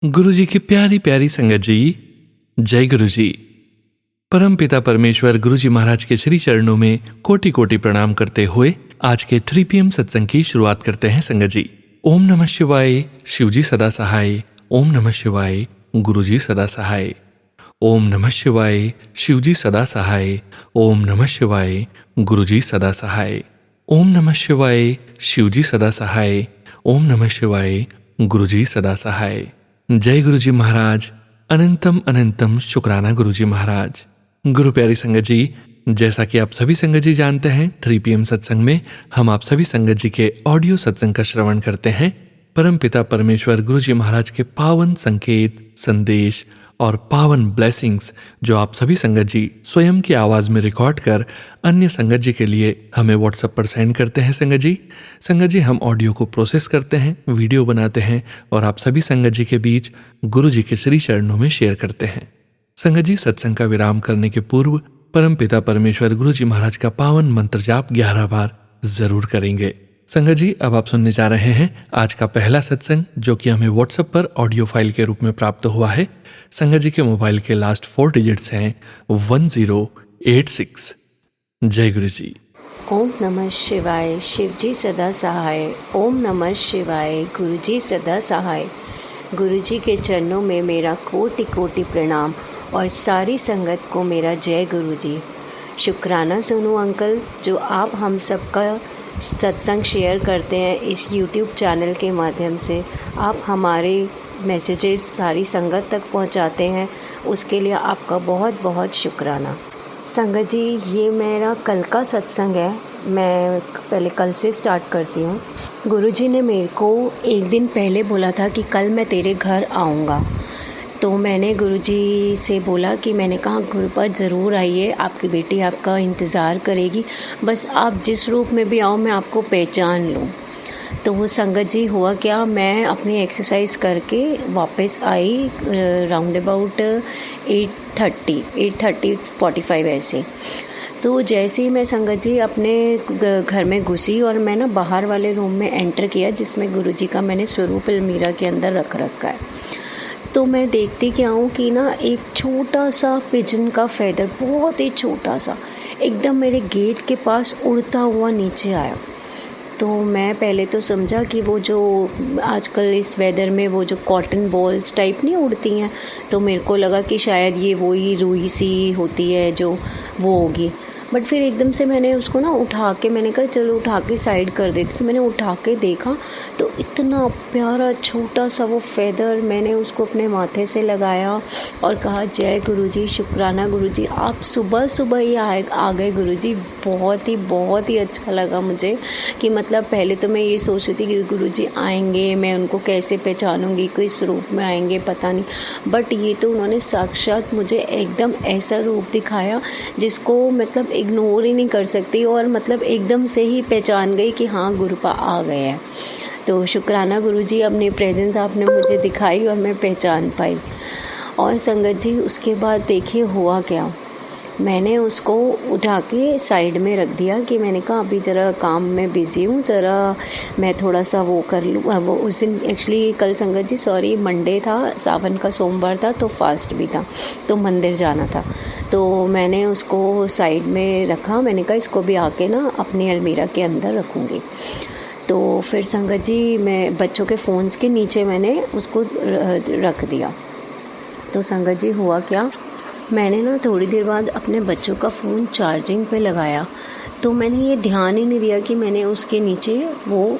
गुरु जी की प्यारी प्यारी संगत जी, जय गुरु जी। परम पिता परमेश्वर गुरु जी महाराज के श्री चरणों में कोटि कोटि प्रणाम करते हुए आज के 3 PM सत्संग की शुरुआत करते हैं संगत जी। ओम नमः शिवाय, शिव जी सदा सहाय। ओम नमः शिवाय, गुरु जी सदा सहाय। ओम नमः शिवाय, शिव जी सदा सहाय। ओम नमः शिवाय, गुरु जी सदा सहाय। ओम नमः शिवाय, शिव जी सदा सहाय। ओम नमः शिवाय, गुरु जी सदा सहाय। जय गुरु जी महाराज, अनंतम अनंतम शुक्राना गुरु जी महाराज। गुरु प्यारी संगत जी, जैसा कि आप सभी संगत जी जानते हैं, 3 PM सत्संग में हम आप सभी संगत जी के ऑडियो सत्संग का श्रवण करते हैं। परम पिता परमेश्वर गुरु जी महाराज के पावन संकेत, संदेश और पावन ब्लेसिंग्स जो आप सभी संगत जी स्वयं की आवाज़ में रिकॉर्ड कर अन्य संगत जी के लिए हमें व्हाट्सएप पर सेंड करते हैं। संगत जी हम ऑडियो को प्रोसेस करते हैं, वीडियो बनाते हैं और आप सभी संगत जी के बीच गुरु जी के श्री चरणों में शेयर करते हैं। संगत जी, सत्संग का विराम करने के पूर्व परम पिता परमेश्वर गुरु जी महाराज का पावन मंत्र जाप 11 बार जरूर करेंगे। संगत जी, अब आप सुनने जा रहे हैं आज का पहला सत्संग जो कि हमें व्हाट्सएप पर ऑडियो फाइल के रूप में प्राप्त हुआ है। संगत जी के मोबाइल के लास्ट 4 डिजिट्स हैं 1086। जय गुरु जी। ओम नमः शिवाय, शिव जी सदा सहाय। ओम नमः शिवाय, गुरु जी सदा सहाय। गुरु जी के चरणों में मेरा कोटि कोटि प्रणाम और सारी संगत को मेरा जय गुरु जी। शुक्राना सोनू अंकल, जो आप हम सबका सत्संग शेयर करते हैं इस YouTube चैनल के माध्यम से। आप हमारे मैसेजेस सारी संगत तक पहुंचाते हैं, उसके लिए आपका बहुत बहुत शुक्राना। संगत जी, ये मेरा कल का सत्संग है, मैं पहले कल से स्टार्ट करती हूँ। गुरुजी ने मेरे को एक दिन पहले बोला था कि कल मैं तेरे घर आऊँगा, तो मैंने गुरुजी से बोला कि मैंने कहा गुरुपाद ज़रूर आइए, आपकी बेटी आपका इंतज़ार करेगी, बस आप जिस रूप में भी आओ मैं आपको पहचान लूँ। तो वो संगत जी हुआ क्या, मैं अपनी एक्सरसाइज करके वापस आई राउंड अबाउट 8:30-45 ऐसे। तो जैसे ही मैं संगत जी अपने घर में घुसी और मैं ना बाहर वाले रूम में एंटर किया जिसमें गुरुजी का मैंने स्वरूप अलमीरा के अंदर रख रखा है। तो मैं देखती क्या हूँ कि ना एक छोटा सा पिजन का फेदर, बहुत ही छोटा सा, एकदम मेरे गेट के पास उड़ता हुआ नीचे आया। तो मैं पहले तो समझा कि वो जो आजकल इस वेदर में वो जो कॉटन बॉल्स टाइप नहीं उड़ती हैं, तो मेरे को लगा कि शायद ये वही रुई सी होती है जो वो होगी। बट फिर एकदम से मैंने उसको ना उठा के, मैंने कहा चलो उठा के साइड कर देती। तो मैंने उठा के देखा तो इतना प्यारा छोटा सा वो फेदर, मैंने उसको अपने माथे से लगाया और कहा जय गुरुजी, शुक्राना गुरुजी, आप सुबह सुबह ही आ गए गुरुजी। बहुत ही अच्छा लगा मुझे कि मतलब पहले तो मैं ये सोच रही थी कि गुरुजी आएंगे, मैं उनको कैसे पहचानूंगी, किस रूप में आएंगे पता नहीं, बट ये तो उन्होंने साक्षात मुझे एकदम ऐसा रूप दिखाया जिसको मतलब इग्नोर ही नहीं कर सकती और मतलब एकदम से ही पहचान गई कि हाँ गुरुपा आ गए हैं। तो शुक्राना गुरुजी, अपनी प्रेजेंस आपने मुझे दिखाई और मैं पहचान पाई। और संगत जी, उसके बाद देखिए हुआ क्या, मैंने उसको उठा के साइड में रख दिया कि मैंने कहा अभी ज़रा काम में बिज़ी हूँ, ज़रा मैं थोड़ा सा वो कर लूँ। वो उस दिन एक्चुअली कल संगत जी सॉरी मंडे था, सावन का सोमवार था, तो फास्ट भी था, तो मंदिर जाना था। तो मैंने उसको साइड में रखा, मैंने कहा इसको भी आके ना अपनी अलमीरा के अंदर रखूँगी। तो फिर संगत जी मैं बच्चों के फ़ोन्स के नीचे मैंने उसको रख दिया। तो संगत जी हुआ क्या, मैंने ना थोड़ी देर बाद अपने बच्चों का फ़ोन चार्जिंग पे लगाया, तो मैंने ये ध्यान ही नहीं दिया कि मैंने उसके नीचे वो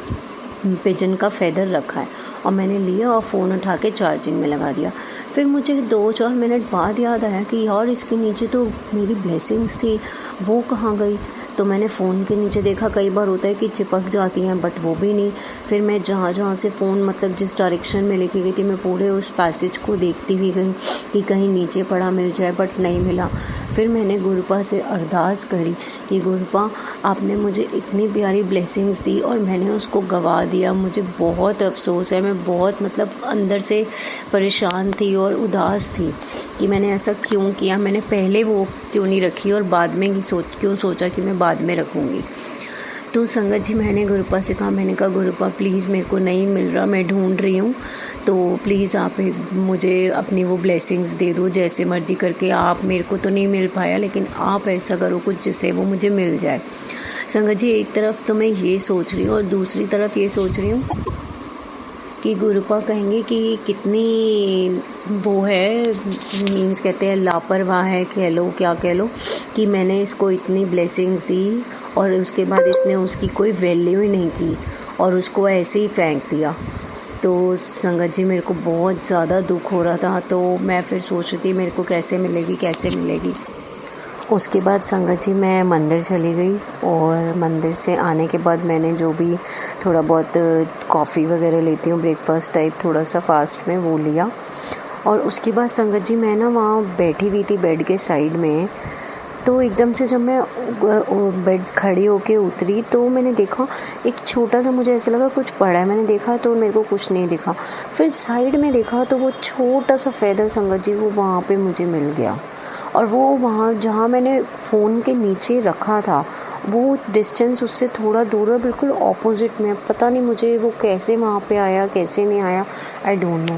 पिजन का फेदर रखा है, और मैंने लिया और फ़ोन उठा के चार्जिंग में लगा दिया। फिर मुझे 2-4 मिनट बाद याद आया कि यार इसके नीचे तो मेरी ब्लेसिंग्स थी, वो कहाँ गई। तो मैंने फ़ोन के नीचे देखा, कई बार होता है कि चिपक जाती हैं, बट वो भी नहीं। फिर मैं जहाँ से फ़ोन मतलब जिस डायरेक्शन में लेके गई थी, मैं पूरे उस पैसेज को देखती हुई गई कि कहीं नीचे पड़ा मिल जाए, बट नहीं मिला। फिर मैंने गुरुपा से अरदास करी कि गुरुपा आपने मुझे इतनी प्यारी ब्लेसिंग्स दी और मैंने उसको गवा दिया, मुझे बहुत अफसोस है, मैं बहुत मतलब अंदर से परेशान थी और उदास थी कि मैंने ऐसा क्यों किया, मैंने पहले वो क्यों नहीं रखी और बाद में क्यों सोचा कि मैं बाद में रखूँगी। तो संगत जी मैंने गुरुपा से कहा, मैंने कहा गुरुपा प्लीज़ मेरे को नहीं मिल रहा, मैं ढूंढ रही हूँ, तो प्लीज़ आप मुझे अपनी वो ब्लेसिंग्स दे दो, जैसे मर्जी करके। आप, मेरे को तो नहीं मिल पाया, लेकिन आप ऐसा करो कुछ जिससे वो मुझे मिल जाए। संगत जी एक तरफ तो मैं ये सोच रही हूँ और दूसरी तरफ ये सोच रही हूँ कि गुरुपा कहेंगे कि कितनी वो है, मीन्स कहते हैं लापरवाह है, कह लो क्या कह लो, कि मैंने इसको इतनी ब्लेसिंग्स दी और उसके बाद इसने उसकी कोई वैल्यू ही नहीं की और उसको ऐसे ही फेंक दिया। तो संगत जी मेरे को बहुत ज़्यादा दुख हो रहा था, तो मैं फिर सोच रही थी मेरे को कैसे मिलेगी। उसके बाद संगत जी मैं मंदिर चली गई और मंदिर से आने के बाद मैंने जो भी थोड़ा बहुत कॉफ़ी वगैरह लेती हूँ ब्रेकफास्ट टाइप, थोड़ा सा फास्ट में वो लिया। और उसके बाद संगत जी मैं ना वहाँ बैठी हुई थी बेड के साइड में, तो एकदम से जब मैं बेड खड़ी होके उतरी तो मैंने देखा एक छोटा सा, मुझे ऐसा लगा कुछ पड़ा है, मैंने देखा तो मेरे को कुछ नहीं दिखा। फिर साइड में देखा तो वो छोटा सा फेदर संगत जी वो वहाँ पे मुझे मिल गया। और वो वहाँ जहाँ मैंने फ़ोन के नीचे रखा था वो डिस्टेंस उससे थोड़ा दूर है, बिल्कुल ऑपोजिट में। पता नहीं मुझे वो कैसे वहाँ पे आया, कैसे नहीं आया, आई डोंट नो,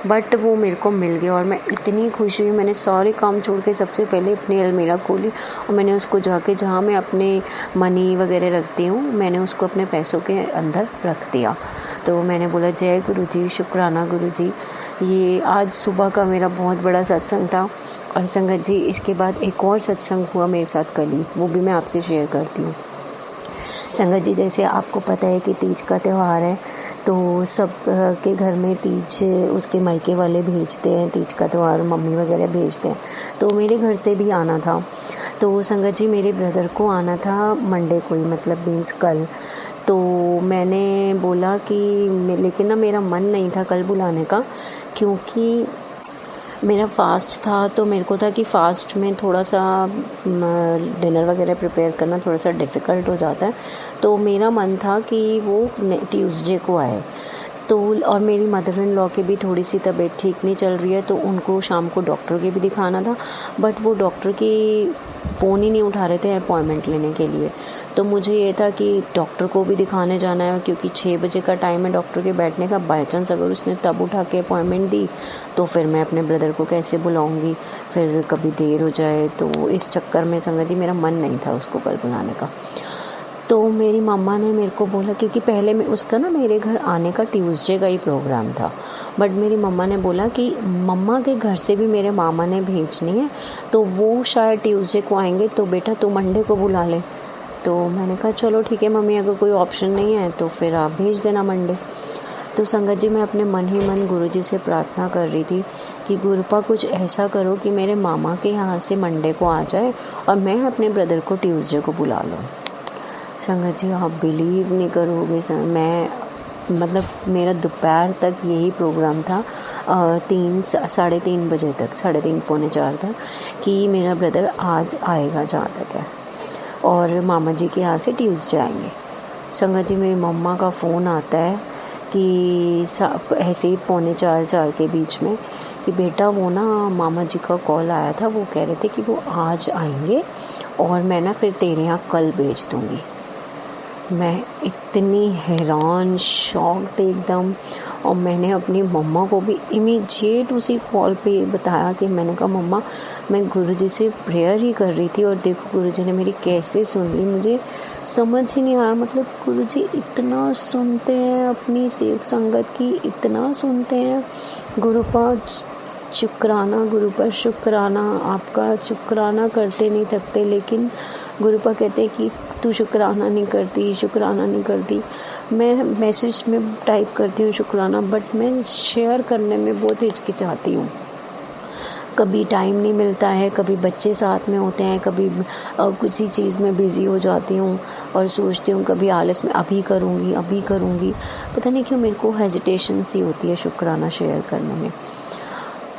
बट वो मेरे को मिल गया और मैं इतनी खुश हुई। मैंने सारे काम छोड़ के सबसे पहले अपनी अलमीरा खोली और मैंने उसको जाके, जहाँ मैं अपने मनी वगैरह रखती हूँ, मैंने उसको अपने पैसों के अंदर रख दिया। तो मैंने बोला जय गुरु जी, शुक्राना गुरु जी। ये आज सुबह का मेरा बहुत बड़ा सत्संग था। और संगत जी इसके बाद एक और सत्संग हुआ मेरे साथ कल ही, वो भी मैं आपसे शेयर करती हूँ। संगत जी जैसे आपको पता है कि तीज का त्यौहार है, तो सब के घर में तीज उसके मायके वाले भेजते हैं, तीज का त्यौहार मम्मी वगैरह भेजते हैं, तो मेरे घर से भी आना था। तो संगत जी मेरे ब्रदर को आना था मंडे को ही, मतलब मीन्स कल। तो मैंने बोला कि लेकिन ना मेरा मन नहीं था कल बुलाने का, क्योंकि मेरा फ़ास्ट था। तो मेरे को था कि फ़ास्ट में थोड़ा सा डिनर वगैरह प्रिपेयर करना थोड़ा सा डिफ़िकल्ट हो जाता है। तो मेरा मन था कि वो ट्यूसडे को आए। तो और मेरी मदर इन लॉ की भी थोड़ी सी तबीयत ठीक नहीं चल रही है, तो उनको शाम को डॉक्टर के भी दिखाना था, बट वो डॉक्टर की फ़ोन ही नहीं उठा रहे थे अपॉइंटमेंट लेने के लिए। तो मुझे ये था कि डॉक्टर को भी दिखाने जाना है, क्योंकि 6 बजे का टाइम है डॉक्टर के बैठने का। बाई चांस अगर उसने तब उठा के अपॉइंटमेंट दी तो फिर मैं अपने ब्रदर को कैसे बुलाऊंगी, फिर कभी देर हो जाए। तो इस चक्कर में संगत जी मेरा मन नहीं था उसको कल बुलाने का। तो मेरी मम्मा ने मेरे को बोला, क्योंकि पहले मैं उसका ना मेरे घर आने का ट्यूसडे का ही प्रोग्राम था, बट मेरी मम्मा ने बोला कि मम्मा के घर से भी मेरे मामा ने भेजनी है, तो वो शायद ट्यूसडे को आएंगे, तो बेटा तू मंडे को बुला ले। तो मैंने कहा चलो ठीक है मम्मी, अगर कोई ऑप्शन नहीं है तो फिर आप भेज देना मंडे। तो संगत जी मैं अपने मन ही मन गुरुजी से प्रार्थना कर रही थी कि गुरुपा कुछ ऐसा करो कि मेरे मामा के यहाँ से मंडे को आ जाए और मैं अपने ब्रदर को ट्यूसडे को बुला लूँ। संगत जी आप बिलीव नहीं करोगे, मैं मतलब मेरा दोपहर तक यही प्रोग्राम था, 3 साढ़े 3 बजे तक, 3:30 पौने 4 तक, कि मेरा ब्रदर आज आएगा जहाँ तक है, और मामा जी के यहाँ से ट्यूसडे आएंगे। संगत जी मेरी मम्मा का फ़ोन आता है कि ऐसे ही पौने 4 के बीच में, कि बेटा वो ना मामा जी का कॉल आया था, वो कह रहे थे कि वो आज आएंगे और मैं ना फिर तेरे यहाँ कल भेज दूँगी। मैं इतनी हैरान, शॉक्ड एकदम, और मैंने अपनी मम्मा को भी इमीडिएट उसी कॉल पे बताया कि मैंने कहा मम्मा मैं गुरुजी से प्रेयर ही कर रही थी और देखो गुरुजी ने मेरी कैसे सुन ली। मुझे समझ ही नहीं आया, मतलब गुरुजी इतना सुनते हैं अपनी सेवक संगत की, इतना सुनते हैं। गुरुपा शुक्राना, गुरुपा शुक्राना, आपका शुक्राना करते नहीं थकते। लेकिन गुरुपा कहते हैं कि तू शुक्राना नहीं करती। मैं मैसेज में टाइप करती हूँ शुक्राना, बट मैं शेयर करने में बहुत हिचकिचाती हूँ। कभी टाइम नहीं मिलता है, कभी बच्चे साथ में होते हैं, कभी किसी चीज़ में बिज़ी हो जाती हूँ और सोचती हूँ कभी आलस में अभी करूँगी। पता नहीं क्यों मेरे को हेजिटेशन सी होती है शुक्राना शेयर करने में।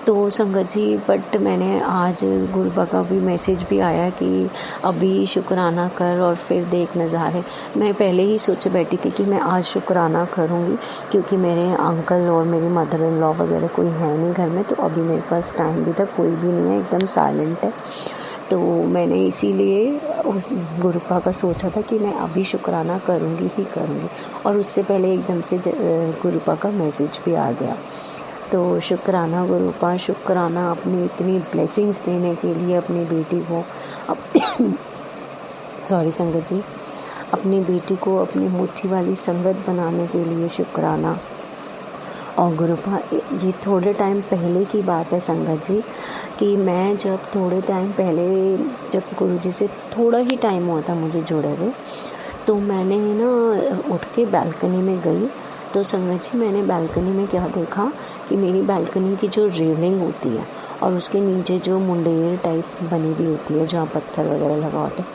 तो संगत जी बट मैंने आज गुरुबा का भी मैसेज भी आया कि अभी शुक्राना कर और फिर देख नज़ारे। मैं पहले ही सोचे बैठी थी कि मैं आज शुक्राना करूँगी, क्योंकि मेरे अंकल और मेरी मदर इन लॉ वगैरह कोई है नहीं घर में, तो अभी मेरे पास टाइम भी था, कोई भी नहीं है, एकदम साइलेंट है। तो मैंने इसीलिए उस गुरुपा का सोचा था कि मैं अभी शुक्राना करूँगी ही करूँगी, और उससे पहले एकदम से गुरुपा का मैसेज भी आ गया। तो शुक्राना गुरुपा, शुक्राना अपनी इतनी ब्लेसिंग्स देने के लिए अपनी बेटी को सॉरी संगत जी, अपनी बेटी को अपनी मुट्ठी वाली संगत बनाने के लिए शुक्राना। और गुरुपा, ये थोड़े टाइम पहले की बात है संगत जी, कि मैं जब थोड़े टाइम पहले जब गुरुजी से थोड़ा ही टाइम हुआ था मुझे जुड़े हुए, तो मैंने ना उठ के बालकनी में गई। तो संगत जी, मैंने बालकनी में क्या देखा कि मेरी बालकनी की जो रेलिंग होती है और उसके नीचे जो मुंडेर टाइप बनी हुई होती है जहाँ पत्थर वगैरह लगा होता है,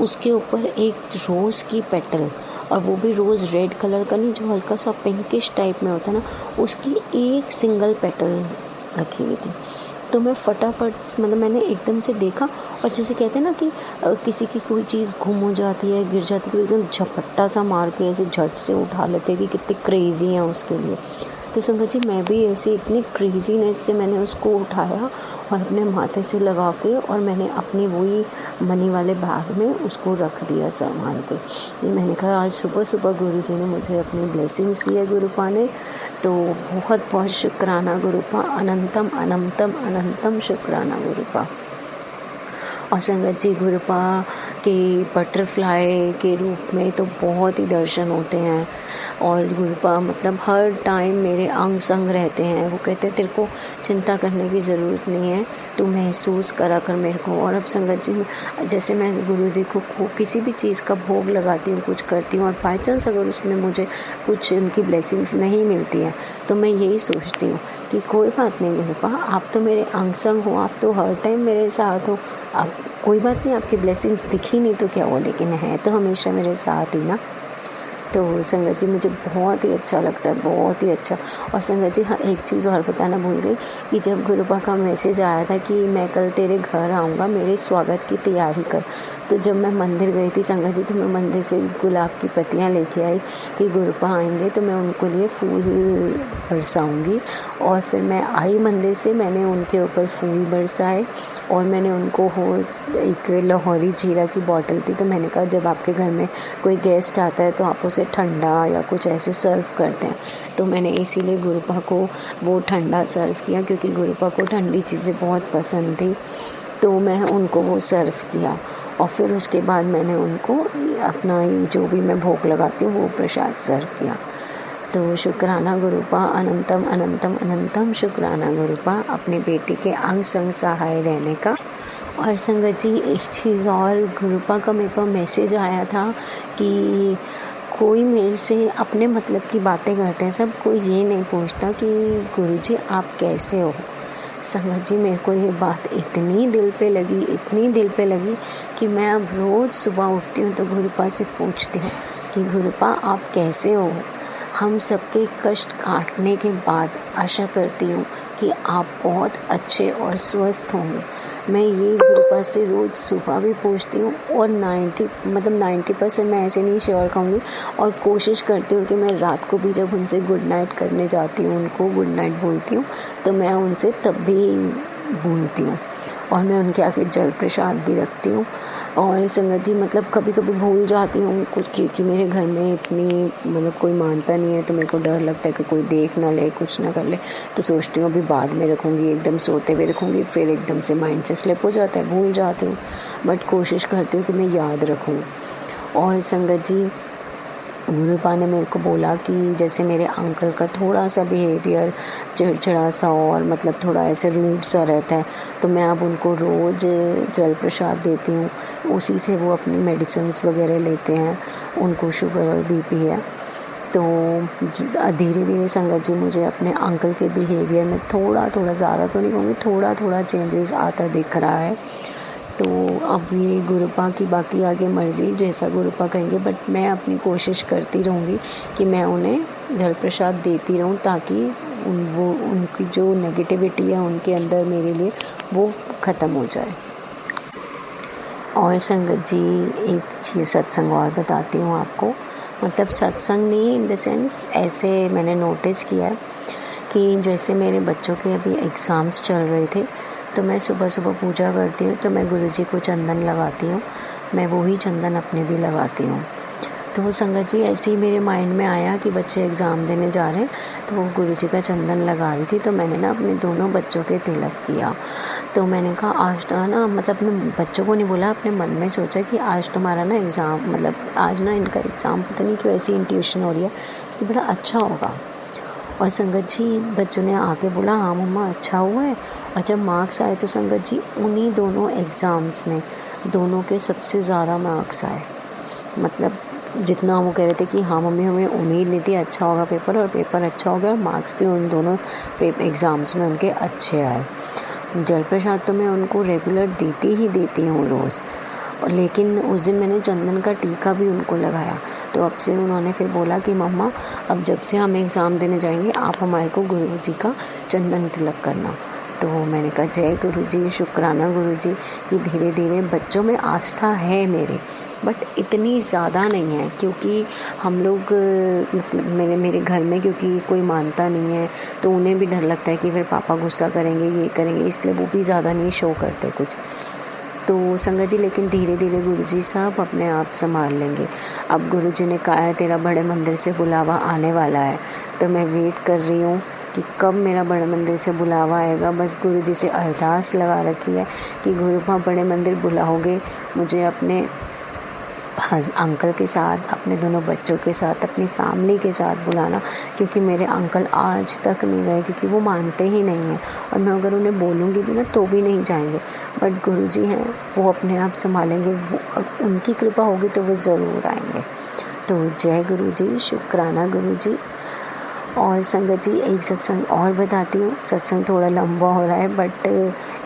उसके ऊपर एक रोज़ की पेटल, और वो भी रोज़ रेड कलर का नहीं, जो हल्का सा पिंकिश टाइप में होता है ना, उसकी एक सिंगल पेटल रखी हुई थी। तो मैं फटाफट मतलब मैंने एकदम से देखा, और जैसे कहते हैं ना कि किसी की कोई चीज़ गुम हो जाती है, गिर जाती है, तो एकदम झपट्टा सा मार के ऐसे झट से उठा लेते हैं कि कितने क्रेज़ी हैं उसके लिए। तो संगत जी, मैं भी ऐसे इतनी क्रेज़ीनेस से मैंने उसको उठाया और अपने माथे से लगा के, और मैंने अपनी वही मनी वाले बैग में उसको रख दिया संभाल के। मैंने कहा आज सुबह सुबह गुरुजी ने मुझे अपनी ब्लेसिंग्स दी है गुरुपा ने, तो बहुत बहुत शुक्राना गुरुपा, अनंतम अनंतम अनंतम शुक्राना गुरुपा। और संगत जी, गुरुपा के बटरफ्लाई के रूप में तो बहुत ही दर्शन होते हैं, और गुरुपा मतलब हर टाइम मेरे अंग संग रहते हैं। वो कहते हैं तेरे को चिंता करने की ज़रूरत नहीं है, तू महसूस करा कर मेरे को। और अब संगत जी, जैसे मैं गुरुजी को किसी भी चीज़ का भोग लगाती हूँ, कुछ करती हूँ, और बाई चांस अगर उसमें मुझे कुछ उनकी ब्लेसिंग्स नहीं मिलती है, तो मैं यही सोचती हूँ कि कोई बात नहीं गुरुपा, आप तो मेरे अंग संग हो, आप तो हर टाइम मेरे साथ हो, आप कोई बात नहीं, आपकी ब्लेसिंग्स दिखी नहीं तो क्या हो, लेकिन है तो हमेशा मेरे साथ ही ना। तो संगत जी, मुझे बहुत ही अच्छा लगता है, बहुत ही अच्छा। और संगत जी, हाँ, एक चीज़ और बताना भूल गई कि जब गुरुपा का मैसेज आया था कि मैं कल तेरे घर आऊँगा, मेरे स्वागत की तैयारी कर, तो जब मैं मंदिर गई थी संगत जी, तो मैं मंदिर से गुलाब की पत्तियाँ लेके आई कि गुरुपा आएंगे तो मैं उनको लिए फूल बरसाऊँगी। और फिर मैं आई मंदिर से, मैंने उनके ऊपर फूल बरसाए, और मैंने उनको एक लाहौरी जीरा की बॉटल थी, तो मैंने कहा जब आपके घर में कोई गेस्ट आता है तो आप उसे ठंडा या कुछ ऐसे सर्व करते हैं, तो मैंने इसीलिए गुरुपा को वो ठंडा सर्व किया, क्योंकि गुरुपा को ठंडी चीज़ें बहुत पसंद थी, तो मैं उनको वो सर्व किया। और फिर उसके बाद मैंने उनको अपना ये जो भी मैं भोग लगाती हूँ वो प्रसाद सर्व किया। तो शुक्राना गुरुपा, अनंतम अनंतम अनंतम शुक्राना गुरुपा, अपनी बेटी के अंग संग सहाय रहने का। और संगत जी, एक चीज़ और, गुरुपा का मेरे पास मैसेज आया था कि कोई मेरे से अपने मतलब की बातें करते हैं, सब कोई ये नहीं पूछता कि गुरुजी आप कैसे हो। संगत जी, मेरे को ये बात इतनी दिल पे लगी, इतनी दिल पे लगी कि मैं अब रोज़ सुबह उठती हूँ तो गुरुपा से पूछती हूँ कि गुरुपा आप कैसे हो। हम सबके कष्ट काटने के बाद आशा करती हूँ कि आप बहुत अच्छे और स्वस्थ होंगे। मैं ये गुरुपा से रोज़ सुबह भी पूछती हूँ, और 90% मैं ऐसे नहीं श्योर कहूँगी, और कोशिश करती हूँ कि मैं रात को भी जब उनसे गुड नाइट करने जाती हूँ, उनको गुड नाइट बोलती हूँ, तो मैं उनसे तब भी बोलती हूँ, और मैं उनके आगे जल प्रसाद भी रखती हूँ। और संगत जी, मतलब कभी कभी भूल जाती हूँ कुछ, क्योंकि मेरे घर में इतनी मतलब कोई मानता नहीं है, तो मेरे को डर लगता है कि कोई देख ना ले, कुछ ना कर ले, तो सोचती हूँ अभी बाद में रखूँगी, एकदम सोते हुए रखूँगी, फिर एकदम से माइंड से स्लिप हो जाता है, भूल जाती हूँ, बट कोशिश करती हूँ कि मैं याद रखूँ। और संगत जी, गुरुपा ने मेरे को बोला कि जैसे मेरे अंकल का थोड़ा सा बिहेवियर चिड़चिड़ा सा और मतलब थोड़ा ऐसे रूड सा रहता है, तो मैं अब उनको रोज़ जल प्रसाद देती हूँ, उसी से वो अपनी मेडिसिन्स वगैरह लेते हैं, उनको शुगर और बीपी है। तो धीरे धीरे संगत जी, मुझे अपने अंकल के बिहेवियर में थोड़ा थोड़ा, ज़्यादा तो नहीं कहूँगी, थोड़ा थोड़ा चेंजेस आता दिख रहा है। तो अब ये गुरुपा की बाकी आगे मर्ज़ी, जैसा गुरुपा कहेंगे, बट मैं अपनी कोशिश करती रहूँगी कि मैं उन्हें जल प्रसाद देती रहूँ, ताकि उनकी जो नेगेटिविटी है उनके अंदर मेरे लिए वो ख़त्म हो जाए। और संगत जी, एक चीज़ सत्संग और बताती हूँ आपको, मतलब सत्संग नहीं इन द सेंस, ऐसे मैंने नोटिस किया है कि जैसे मेरे बच्चों के अभी एग्ज़ाम्स चल रहे थे, तो मैं सुबह सुबह पूजा करती हूँ तो मैं गुरुजी को चंदन लगाती हूँ, मैं वही चंदन अपने भी लगाती हूँ। तो संगत जी ऐसे ही मेरे माइंड में आया कि बच्चे एग्ज़ाम देने जा रहे हैं, तो वो गुरुजी का चंदन लगा रही थी, तो मैंने ना अपने दोनों बच्चों के तिलक किया। तो मैंने कहा आज ना मतलब अपने बच्चों को नहीं बोला, अपने मन में सोचा कि आज तुम्हारा ना एग्ज़ाम मतलब आज ना इनका एग्ज़ाम पता नहीं क्यों ऐसी इंट्यूशन हो रही है कि बड़ा अच्छा होगा। और संगत जी बच्चों ने आके बोला हाँ मम्मा अच्छा हुआ है। और जब मार्क्स आए तो संगत जी उन्हीं दोनों एग्ज़ाम्स में दोनों के सबसे ज़्यादा मार्क्स आए। मतलब जितना वो कह रहे थे कि हाँ मम्मी हमें उम्मीद नहीं थी अच्छा होगा पेपर, और पेपर अच्छा हो गया और मार्क्स भी उन दोनों एग्ज़ाम्स में उनके अच्छे आए। जल प्रसाद तो मैं उनको रेगुलर देती हूँ रोज़, और लेकिन उस दिन मैंने चंदन का टीका भी उनको लगाया। तो अब से उन्होंने फिर बोला कि मम्मा अब जब से हम एग्ज़ाम देने जाएंगे आप हमारे को गुरुजी का चंदन तिलक करना। तो मैंने कहा जय गुरुजी, शुक्राना गुरुजी कि धीरे धीरे बच्चों में आस्था है मेरे, बट इतनी ज़्यादा नहीं है क्योंकि हम लोग मतलब मेरे घर में क्योंकि कोई मानता नहीं है तो उन्हें भी डर लगता है कि फिर पापा गुस्सा करेंगे ये करेंगे, इसलिए वो भी ज़्यादा नहीं शो करते कुछ। तो संगत जी लेकिन धीरे धीरे गुरुजी सब अपने आप संभाल लेंगे। अब गुरुजी ने कहा है तेरा बड़े मंदिर से बुलावा आने वाला है, तो मैं वेट कर रही हूँ कि कब मेरा बड़े मंदिर से बुलावा आएगा। बस गुरुजी से अरदास लगा रखी है कि गुरुपा बड़े मंदिर बुलाओगे मुझे अपने अंकल के साथ, अपने दोनों बच्चों के साथ, अपनी फैमिली के साथ बुलाना, क्योंकि मेरे अंकल आज तक नहीं गए क्योंकि वो मानते ही नहीं हैं, और मैं अगर उन्हें बोलूँगी भी ना तो भी नहीं जाएंगे। बट गुरुजी हैं वो अपने आप संभालेंगे, वो उनकी कृपा होगी तो वो ज़रूर आएंगे। तो जय गुरुजी, शुक्राना गुरुजी। और संगत जी एक सत्संग और बताती हूँ, सत्संग थोड़ा लंबा हो रहा है बट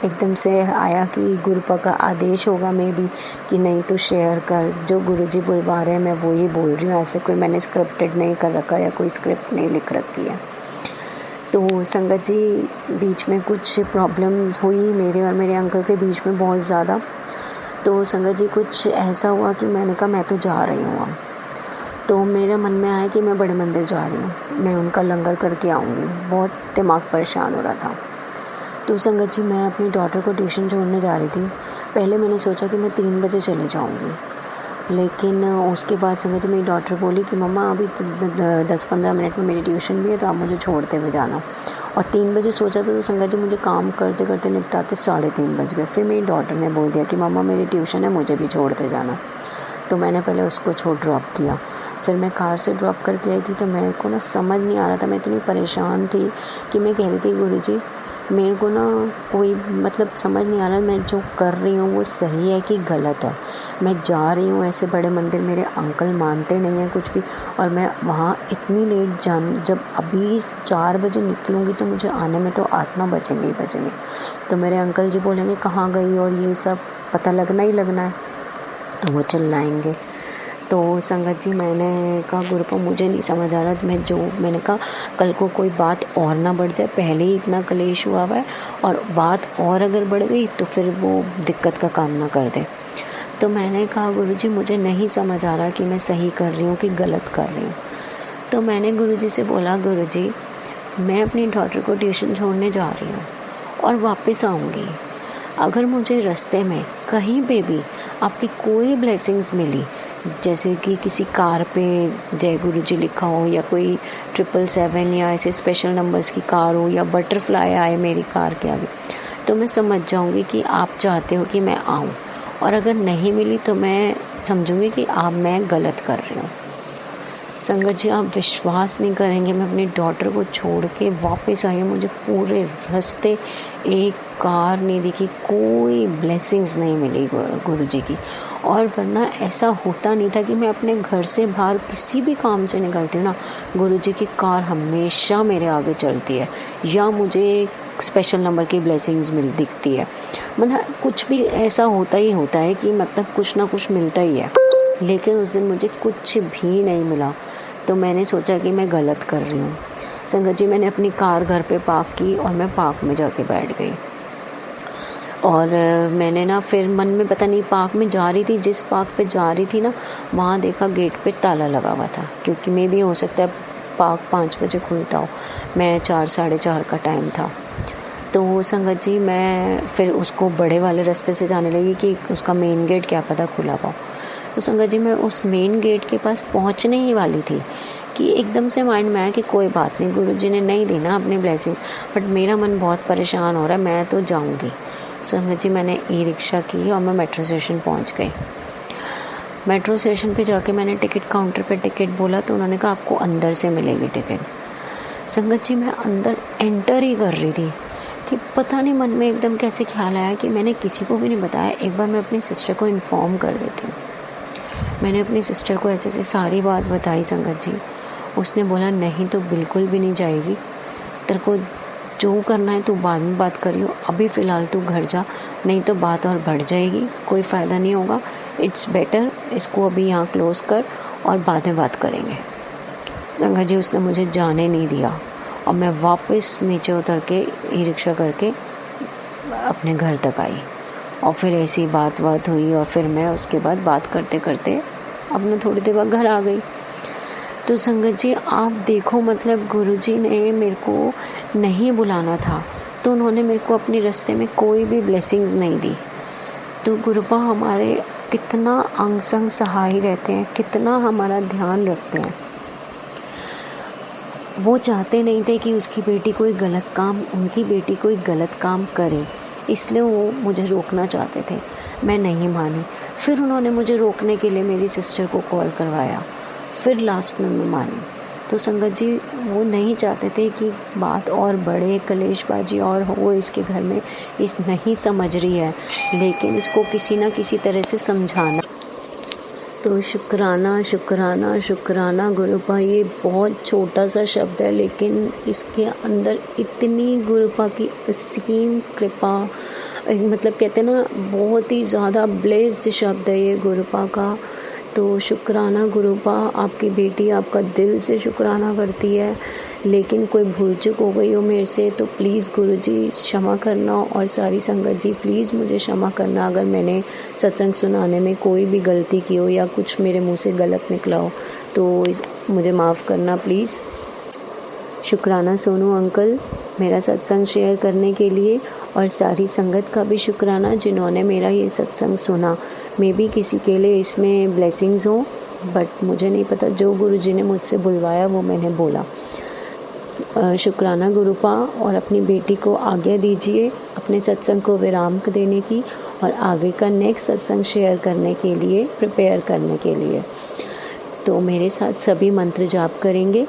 एकदम से आया कि गुरुपा का आदेश होगा मे भी कि नहीं तो शेयर कर, जो गुरुजी बुलवा रहे हैं मैं वो ही बोल रही हूँ, ऐसे कोई मैंने स्क्रिप्टेड नहीं कर रखा या कोई स्क्रिप्ट नहीं लिख रखी है। तो संगत जी बीच में कुछ प्रॉब्लम हुई मेरे और मेरे अंकल के बीच में बहुत ज़्यादा। तो संगत जी कुछ ऐसा हुआ कि मैंने कहा मैं तो जा रही हूँ अब। तो मेरे मन में आया कि मैं बड़े मंदिर जा रही हूँ, मैं उनका लंगर करके आऊँगी। बहुत दिमाग परेशान हो रहा था। तो संगत जी मैं अपनी डॉटर को ट्यूशन छोड़ने जा रही थी। पहले मैंने सोचा कि मैं 3 बजे चली जाऊँगी, लेकिन उसके बाद संगत जी मेरी डॉटर बोली कि मम्मा अभी 10-15 मिनट में मेरी ट्यूशन भी है तो आप मुझे छोड़ते हुए जाना। और 3 बजे सोचा था तो संगत जी मुझे काम करते करते निपटाते 3:30 बज गए। फिर मेरी डॉटर ने बोल दिया कि मम्मा मेरी ट्यूशन है मुझे भी छोड़ते जाना। तो मैंने पहले उसको ड्रॉप किया, फिर मैं कार से ड्रॉप करके आई थी। तो मेरे को ना समझ नहीं आ रहा था, मैं इतनी परेशान थी कि मैं कह रही थी गुरुजी मेरे को ना कोई मतलब समझ नहीं आ रहा मैं जो कर रही हूँ वो सही है कि गलत है। मैं जा रही हूँ ऐसे बड़े मंदिर, मेरे अंकल मानते नहीं हैं कुछ भी, और मैं वहाँ इतनी लेट जब अभी 4 बजे निकलूँगी तो मुझे आने में तो 8-9 बजेंगे। तो मेरे अंकल जी बोलेंगे कहाँ गई, और ये सब पता लगना ही लगना है, तो वो चिल्लाएंगे। तो संगत जी मैंने कहा गुरुपा मुझे नहीं समझ आ रहा, मैंने कहा कल को कोई बात और ना बढ़ जाए, पहले ही इतना कलेश हुआ है और बात और अगर बढ़ गई तो फिर वो दिक्कत का काम ना कर दे। तो मैंने कहा गुरुजी मुझे नहीं समझ आ रहा कि मैं सही कर रही हूँ कि गलत कर रही हूँ। तो मैंने गुरुजी से बोला गुरुजी मैं अपनी डॉटर को ट्यूशन छोड़ने जा रही हूँ और वापस आऊँगी, अगर मुझे रास्ते में कहीं पे भी आपकी कोई ब्लेसिंग्स मिली, जैसे कि किसी कार पे जय गुरुजी लिखा हो या कोई 777 या ऐसे स्पेशल नंबर्स की कार हो या बटरफ्लाई आए मेरी कार के आगे, तो मैं समझ जाऊंगी कि आप चाहते हो कि मैं आऊं, और अगर नहीं मिली तो मैं समझूंगी कि मैं गलत कर रही हूँ। संगत जी आप विश्वास नहीं करेंगे, मैं अपनी डॉटर को छोड़ के वापस आई हूँ, मुझे पूरे रास्ते एक कार नहीं दिखी, कोई ब्लेसिंग्स नहीं मिली गुरुजी की। और वरना ऐसा होता नहीं था कि मैं अपने घर से बाहर किसी भी काम से निकलती हूँ ना, गुरुजी की कार हमेशा मेरे आगे चलती है या मुझे स्पेशल नंबर की ब्लेसिंग्स दिखती है। मतलब कुछ भी ऐसा होता ही होता है कि मतलब कुछ ना कुछ मिलता ही है, लेकिन उस दिन मुझे कुछ भी नहीं मिला। तो मैंने सोचा कि मैं गलत कर रही हूँ। संगत जी मैंने अपनी कार घर पे पार्क की और मैं पार्क में जाके बैठ गई। और मैंने ना फिर मन में पता नहीं पार्क में जा रही थी, जिस पार्क पे जा रही थी ना वहाँ देखा गेट पे ताला लगा हुआ था, क्योंकि मे भी हो सकता है पार्क 5 बजे खुलता हो, मैं 4 साढ़े 4 का टाइम था। तो संगत जी मैं फिर उसको बड़े वाले रास्ते से जाने लगी कि उसका मेन गेट क्या पता खुला पाओ। तो संगत जी मैं उस मेन गेट के पास पहुंचने ही वाली थी कि एकदम से माइंड में आया कि कोई बात नहीं, गुरुजी ने नहीं दी ना अपनी ब्लेसिंग्स, बट मेरा मन बहुत परेशान हो रहा है, मैं तो जाऊंगी। संगत जी मैंने ई रिक्शा की और मैं मेट्रो स्टेशन पहुंच गई। मेट्रो स्टेशन पे जाके मैंने टिकट काउंटर पे टिकट बोला तो उन्होंने कहा आपको अंदर से मिलेगी टिकट। संगत जी मैं अंदर एंटर ही कर रही थी कि पता नहीं मन में एकदम कैसे ख्याल आया कि मैंने किसी को भी नहीं बताया, एक बार मैं अपनी सिस्टर को इन्फॉर्म कर देती हूँ। मैंने अपनी सिस्टर को ऐसे ऐसे सारी बात बताई संगत जी। उसने बोला नहीं तो बिल्कुल भी नहीं जाएगी, तेरे को जो करना है तू बाद में बात करियो, अभी फ़िलहाल तू घर जा, नहीं तो बात और बढ़ जाएगी, कोई फ़ायदा नहीं होगा, इट्स बेटर इसको अभी यहाँ क्लोज़ कर और बाद में बात करेंगे। संगत जी उसने मुझे जाने नहीं दिया और मैं वापस नीचे उतर के ई रिक्शा करके अपने घर तक आई और फिर ऐसी बात हुई और फिर मैं उसके बाद बात करते करते अपने थोड़ी देर बाद घर आ गई। तो संगत जी आप देखो मतलब गुरुजी ने मेरे को नहीं बुलाना था तो उन्होंने मेरे को अपने रास्ते में कोई भी ब्लेसिंग्स नहीं दी। तो गुरुपा हमारे कितना अंग संग सहाय रहते हैं, कितना हमारा ध्यान रखते हैं। वो चाहते नहीं थे कि उनकी बेटी कोई गलत काम करे, इसलिए वो मुझे रोकना चाहते थे। मैं नहीं मानी, फिर उन्होंने मुझे रोकने के लिए मेरी सिस्टर को कॉल करवाया, फिर लास्ट में मैं मानी। तो संगत जी वो नहीं चाहते थे कि बात और बढ़े, कलेशबाजी और हो इसके घर में, इस नहीं समझ रही है लेकिन इसको किसी ना किसी तरह से समझाना। तो शुक्राना शुक्राना शुक्राना गुरुपा, ये बहुत छोटा सा शब्द है लेकिन इसके अंदर इतनी गुरुपा की असीम कृपा, मतलब कहते हैं ना बहुत ही ज़्यादा ब्लेस्ड शब्द है ये गुरुपा का। तो शुक्राना गुरुपा, आपकी बेटी आपका दिल से शुक्राना करती है, लेकिन कोई भूल चूक हो गई हो मेरे से तो प्लीज़ गुरुजी क्षमा करना, और सारी संगत जी प्लीज़ मुझे क्षमा करना अगर मैंने सत्संग सुनाने में कोई भी गलती की हो या कुछ मेरे मुंह से गलत निकला हो तो मुझे माफ़ करना प्लीज़। शुक्राना सोनू अंकल मेरा सत्संग शेयर करने के लिए, और सारी संगत का भी शुक्राना जिन्होंने मेरा ये सत्संग सुना। मे बी किसी के लिए इसमें ब्लेसिंग्स हो, बट मुझे नहीं पता, जो गुरुजी ने मुझसे बुलवाया वो मैंने बोला। शुक्राना गुरुपा, और अपनी बेटी को आज्ञा दीजिए अपने सत्संग को विराम देने की और आगे का नेक्स्ट सत्संग शेयर करने के लिए, प्रिपेयर करने के लिए। तो मेरे साथ सभी मंत्र जाप करेंगे।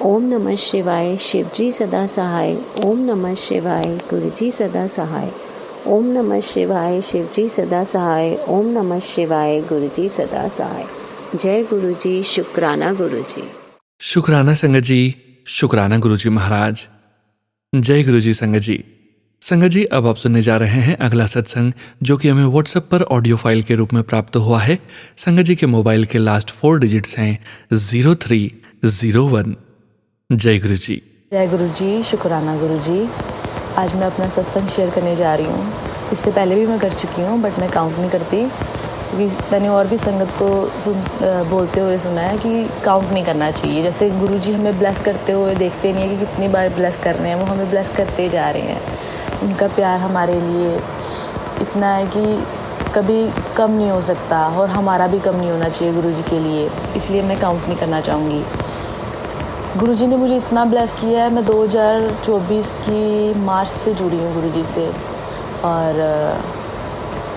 ओम नमः शिवाय, शिवजी सदा सहाय। ओम नमः शिवाय, गुरुजी सदा सहाय। ओम नमः शिवाय, शिवजी सदा सहाय। ओम नमः शिवाय, गुरुजी सदा सहाय। जय गुरुजी, शुक्राना गुरुजी। शुक्राना संगत जी, शुक्राना गुरुजी महाराज। जय गुरुजी संगत जी। संगत जी अब आप सुनने जा रहे हैं अगला सत्संग जो कि हमें व्हाट्सएप पर ऑडियो फाइल के रूप में प्राप्त हुआ है। संगत जी के मोबाइल के लास्ट 4 डिजिट्स हैं 0301। जय गुरु जी। जय गुरु जी, शुक्राना गुरु जी। आज मैं अपना सत्संग शेयर करने जा रही हूँ। इससे पहले भी मैं कर चुकी हूँ बट मैं काउंट नहीं करती, क्योंकि मैंने और भी संगत को बोलते हुए सुना है कि काउंट नहीं करना चाहिए। जैसे गुरु जी हमें ब्लेस करते हुए देखते नहीं है कि कितनी बार ब्लेस कर रहे हैं, वो हमें ब्लेस करते जा रहे हैं। उनका प्यार हमारे लिए इतना है कि कभी कम नहीं हो सकता, और हमारा भी कम नहीं होना चाहिए गुरु जी के लिए, इसलिए मैं काउंट नहीं करना चाहूँगी। गुरुजी ने मुझे इतना ब्लेस किया है। मैं 2024 की मार्च से जुड़ी हूँ गुरुजी से, और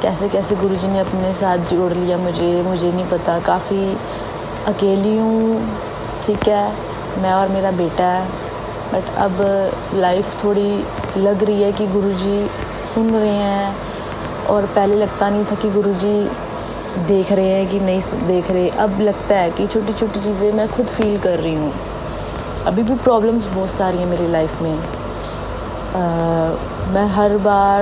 कैसे कैसे गुरुजी ने अपने साथ जोड़ लिया मुझे नहीं पता। काफ़ी अकेली हूँ, ठीक है, मैं और मेरा बेटा है, बट अब लाइफ थोड़ी लग रही है कि गुरुजी सुन रहे हैं, और पहले लगता नहीं था कि गुरुजी देख रहे हैं कि नहीं देख रहे। अब लगता है कि छोटी छोटी चीज़ें मैं खुद फील कर रही हूँ। अभी भी प्रॉब्लम्स बहुत सारी हैं मेरी लाइफ में। मैं हर बार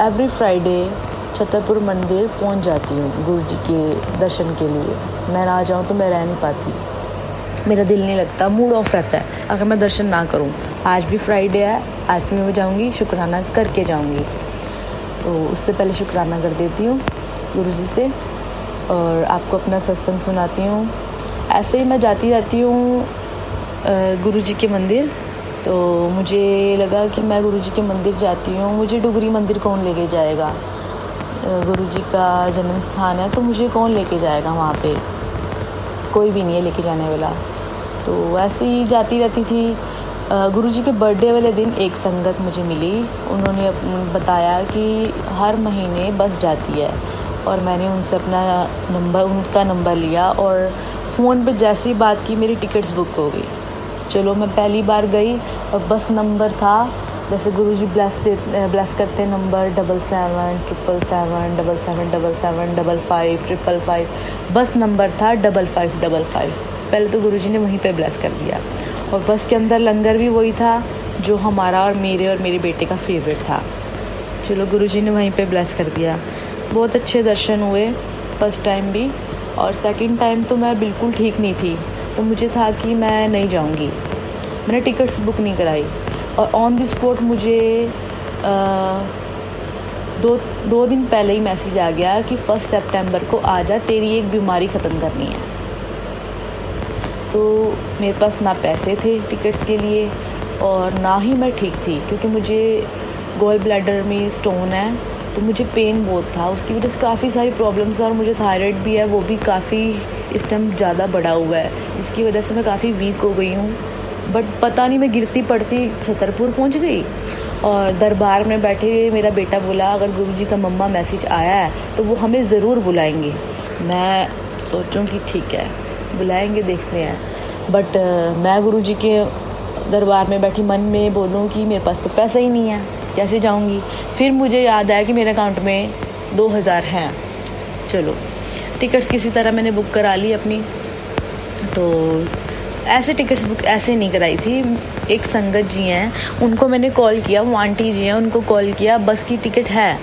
एवरी फ्राइडे छतरपुर मंदिर पहुंच जाती हूँ गुरुजी के दर्शन के लिए। मैं ना जाऊँ तो मैं रह नहीं पाती, मेरा दिल नहीं लगता, मूड ऑफ रहता है अगर मैं दर्शन ना करूँ। आज भी फ्राइडे है, आज भी मैं जाऊँगी, शुक्राना करके जाऊँगी। तो उससे पहले शुक्राना कर देती हूँ गुरुजी से, और आपको अपना सत्संग सुनाती हूँ। ऐसे ही मैं जाती रहती हूँ गुरुजी के मंदिर, तो मुझे लगा कि मैं गुरुजी के मंदिर जाती हूँ, मुझे डुगरी मंदिर कौन लेके जाएगा, गुरुजी का जन्म स्थान है तो मुझे कौन लेके जाएगा वहाँ पे, कोई भी नहीं है लेके जाने वाला। तो ऐसे ही जाती रहती थी। गुरुजी के बर्थडे वाले दिन एक संगत मुझे मिली, उन्होंने बताया कि हर महीने बस जाती है, और मैंने उनसे उनका नंबर लिया और फ़ोन पे जैसी बात की मेरी टिकट्स बुक हो गई। चलो मैं पहली बार गई और बस नंबर था, जैसे गुरुजी ब्लेस करते हैं नंबर 77 777 77 55 555, बस नंबर था 5555। पहले तो गुरुजी ने वहीं पे ब्लेस कर दिया, और बस के अंदर लंगर भी वही था जो हमारा और मेरे बेटे का फेवरेट था। चलो गुरुजी ने वहीं पे ब्लेस कर दिया। बहुत अच्छे दर्शन हुए फर्स्ट टाइम भी, और सेकंड टाइम तो मैं बिल्कुल ठीक नहीं थी, तो मुझे था कि मैं नहीं जाऊंगी। मैंने टिकट्स बुक नहीं कराई, और ऑन द स्पॉट मुझे दो दिन पहले ही मैसेज आ गया कि 1 सितंबर को आ जा, तेरी एक बीमारी ख़त्म करनी है। तो मेरे पास ना पैसे थे टिकट्स के लिए और ना ही मैं ठीक थी, क्योंकि मुझे गॉल ब्लैडर में स्टोन है, तो मुझे पेन बहुत था, उसकी वजह से काफ़ी सारी प्रॉब्लम्स, और मुझे थायराइड भी है, वो भी काफ़ी इस टाइम ज़्यादा बढ़ा हुआ है, जिसकी वजह से मैं काफ़ी वीक हो गई हूँ। बट पता नहीं मैं गिरती पड़ती छतरपुर पहुँच गई, और दरबार में बैठे मेरा बेटा बोला अगर गुरुजी का मम्मा मैसेज आया है तो वो हमें ज़रूर बुलाएंगे। मैं सोचूं कि ठीक है बुलाएंगे, देखते हैं। बट मैं गुरुजी के दरबार में बैठी मन में बोलूं कि मेरे पास तो पैसा ही नहीं है, कैसे जाऊंगी। फिर मुझे याद आया कि मेरे अकाउंट में 2000 हैं। चलो टिकट्स किसी तरह मैंने बुक करा ली अपनी। तो ऐसे टिकट्स बुक ऐसे नहीं कराई थी, एक संगत जी हैं उनको मैंने कॉल किया, वो आंटी जी हैं, उनको कॉल किया, बस की टिकट है,